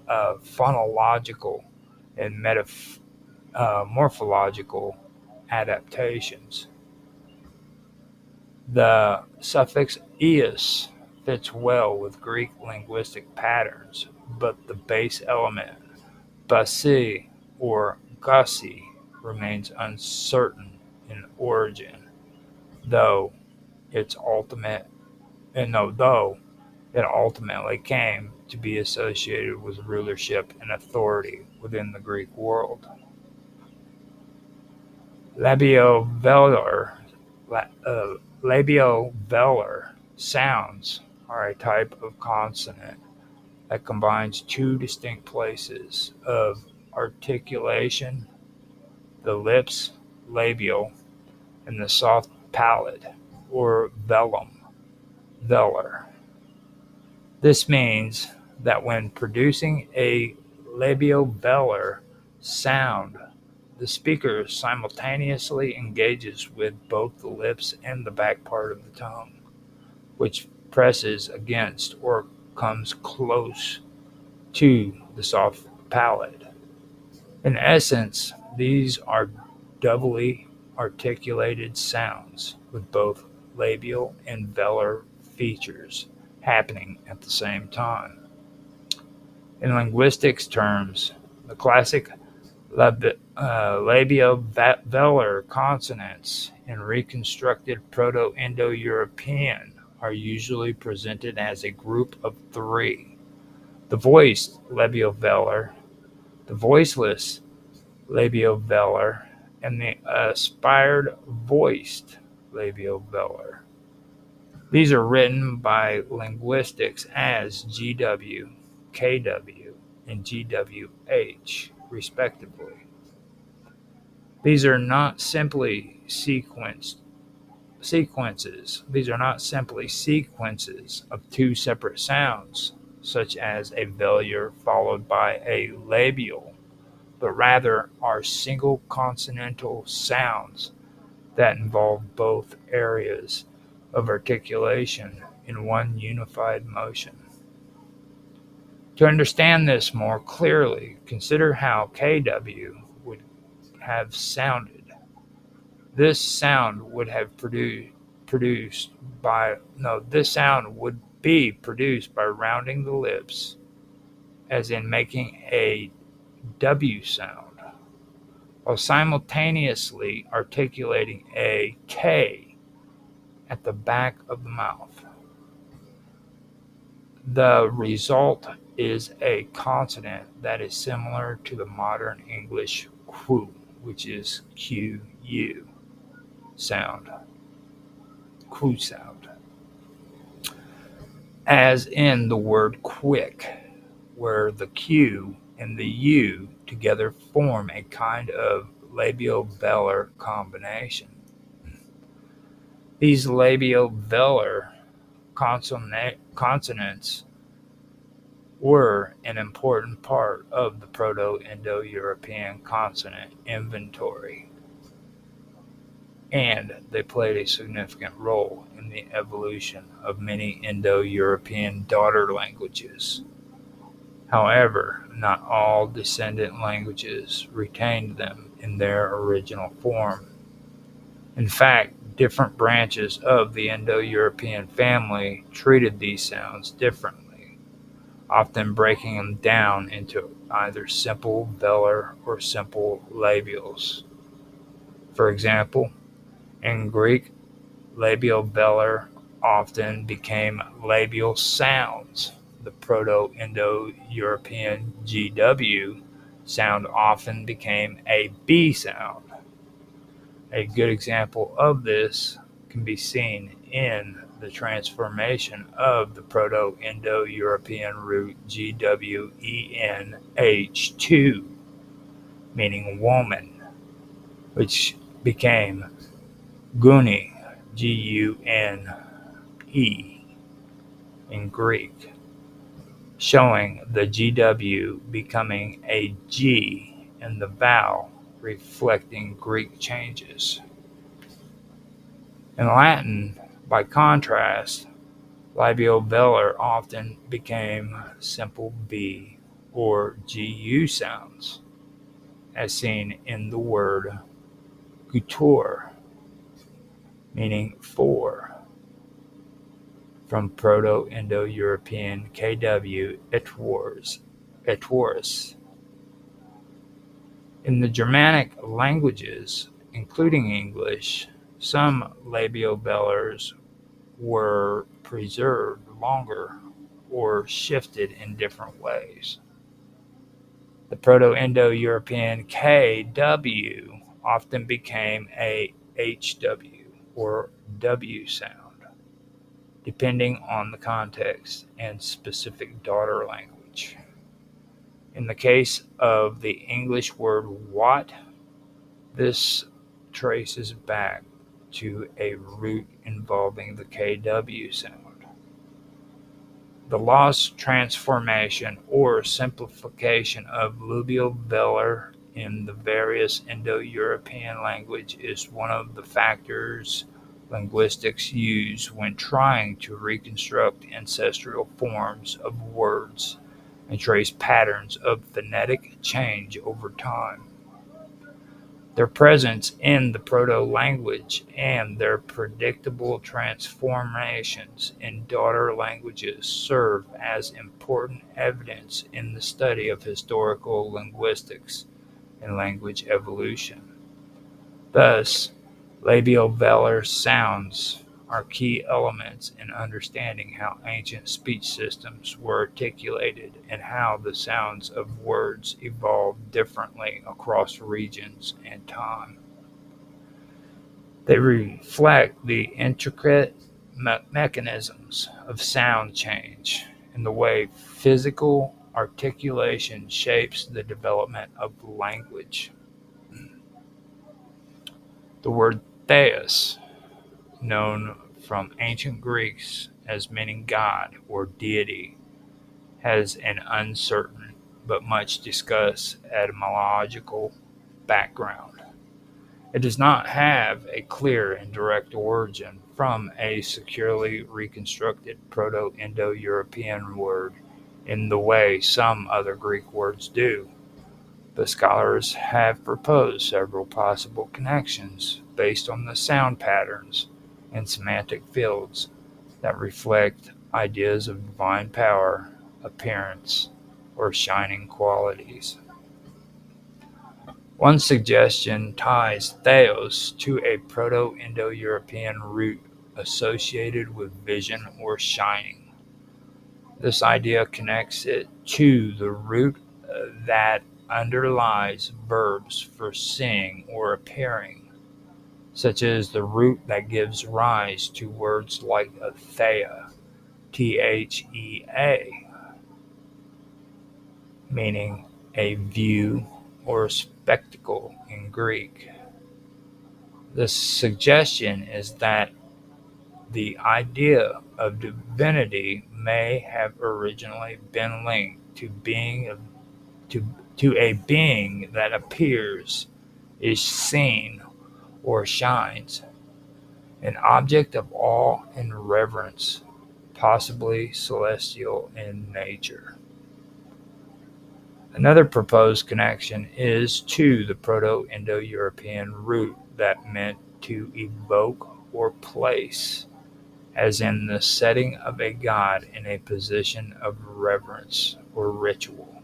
[SPEAKER 1] phonological and morphological adaptations. The suffix "-ius" fits well with Greek linguistic patterns, but the base element "basi" or "gussi" remains uncertain in origin, though its ultimate though it ultimately came to be associated with rulership and authority within the Greek world. Labiovelar labiovelar sounds are a type of consonant that combines two distinct places of articulation: the lips, labial, and the soft palate, or velum, velar. This means that when producing a labiovelar sound, the speaker simultaneously engages with both the lips and the back part of the tongue, which presses against or comes close to the soft palate. In essence, these are doubly articulated sounds with both labial and velar features happening at the same time. In linguistics terms, the classic labiovelar consonants in reconstructed Proto-Indo-European are usually presented as a group of three: the voiced labiovelar, the voiceless labiovelar, and the aspired voiced labiovelar. These are written by linguistics as GW, KW, and GWH, respectively. These are not simply sequences. These are not simply sequences of two separate sounds, such as a velar followed by a labial, but rather are single consonantal sounds that involve both areas of articulation in one unified motion. To understand this more clearly, consider how KW would have sounded. This sound would be produced by rounding the lips, as in making a W sound, while simultaneously articulating a K at the back of the mouth. The result is a consonant that is similar to the modern English Q, which is QU sound, Q sound, as in the word quick, where the Q and the U together form a kind of labiovelar combination. These labiovelar consonants were an important part of the Proto-Indo-European consonant inventory, and they played a significant role in the evolution of many Indo-European daughter languages. However, not all descendant languages retained them in their original form. In fact, different branches of the Indo-European family treated these sounds differently, often breaking them down into either simple velar or simple labials. For example, in Greek, labiovelar often became labial sounds. The Proto-Indo-European GW sound often became a B sound. A good example of this can be seen in the transformation of the Proto-Indo-European root GWENH2, meaning woman, which became Gune, Gune, in Greek, showing the GW becoming a G and the vowel reflecting Greek changes. In Latin, by contrast, labiovelar often became simple B or GU sounds, as seen in the word gutor, meaning four, from Proto-Indo-European KW etworus. In the Germanic languages, including English, some labiovelars were preserved longer or shifted in different ways. The Proto-Indo-European KW often became a HW or W sound, depending on the context and specific daughter language. In the case of the English word "watt", this traces back to a root involving the KW sound. The lost transformation or simplification of labial velar in the various Indo-European language is one of the factors linguistics use when trying to reconstruct ancestral forms of words and trace patterns of phonetic change over time. Their presence in the proto-language and their predictable transformations in daughter languages serve as important evidence in the study of historical linguistics and language evolution. Thus, labiovelar sounds are key elements in understanding how ancient speech systems were articulated and how the sounds of words evolved differently across regions and time. They reflect the intricate mechanisms of sound change and the way physical articulation shapes the development of language. The word theos, known from ancient Greeks as meaning God or deity, has an uncertain but much discussed etymological background. It does not have a clear and direct origin from a securely reconstructed Proto-Indo-European word in the way some other Greek words do, but scholars have proposed several possible connections based on the sound patterns and semantic fields that reflect ideas of divine power, appearance, or shining qualities. One suggestion ties theos to a Proto-Indo-European root associated with vision or shining. This idea connects it to the root that underlies verbs for seeing or appearing, such as the root that gives rise to words like thea, Thea, meaning a view or spectacle in Greek. The suggestion is that the idea of divinity may have originally been linked to a being that appears, is seen, or shines, an object of awe and reverence, possibly celestial in nature. Another proposed connection is to the Proto-Indo-European root that meant to evoke or place, as in the setting of a god in a position of reverence or ritual.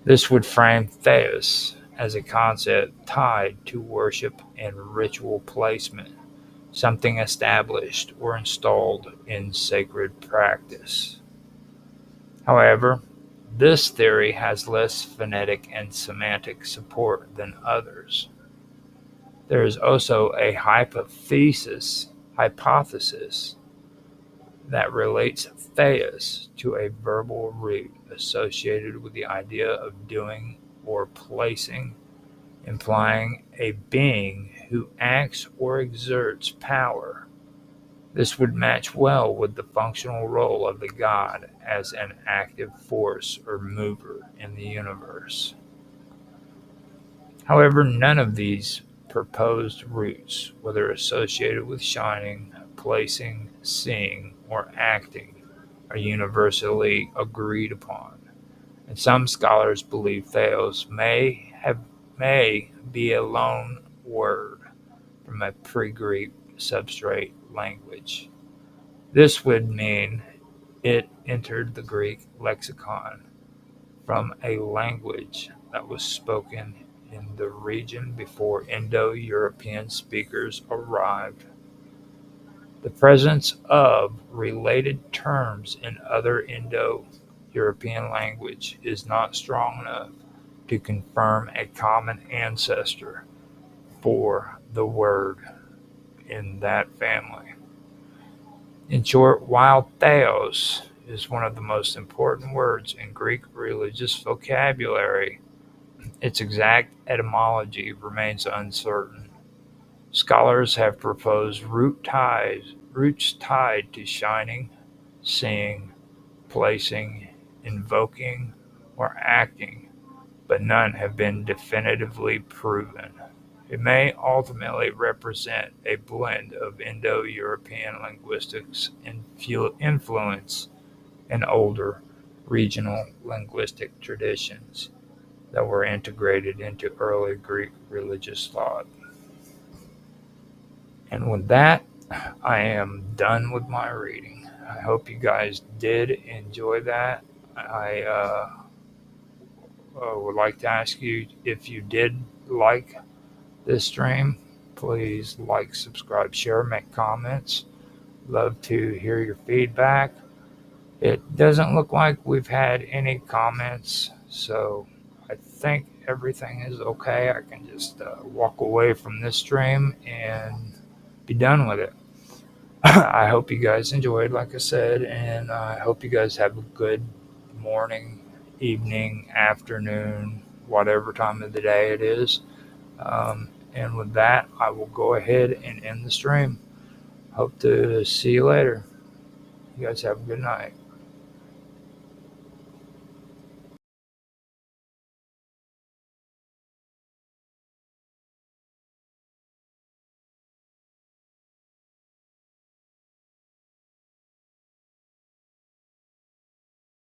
[SPEAKER 1] This would frame theos as a concept tied to worship and ritual placement, something established or installed in sacred practice. However, this theory has less phonetic and semantic support than others. There is also a hypothesis that relates theos to a verbal root associated with the idea of doing or placing, implying a being who acts or exerts power. This would match well with the functional role of the god as an active force or mover in the universe. However, none of these proposed roots, whether associated with shining, placing, seeing, or acting, are universally agreed upon, and some scholars believe Theos may be a loan word from a pre-Greek substrate language. This would mean it entered the Greek lexicon from a language that was spoken in the region before Indo-European speakers arrived. The presence of related terms in other Indo-European language is not strong enough to confirm a common ancestor for the word in that family. In short, while Theos is one of the most important words in Greek religious vocabulary, its exact etymology remains uncertain. Scholars have proposed roots tied to shining, seeing, placing, invoking, or acting, but none have been definitively proven. It may ultimately represent a blend of Indo-European linguistics influence and older regional linguistic traditions that were integrated into early Greek religious thought. And with that, I am done with my reading. I hope you guys did enjoy that. I would like to ask you, if you did like this stream, please like, subscribe, share, make comments. Love to hear your feedback. It doesn't look like we've had any comments, so I think everything is okay. I can just walk away from this stream and be done with it. I hope you guys enjoyed, like I said, and I hope you guys have a good morning, evening, afternoon, whatever time of the day it is. And with that, I will go ahead and end the stream. Hope to see you later. You guys have a good night.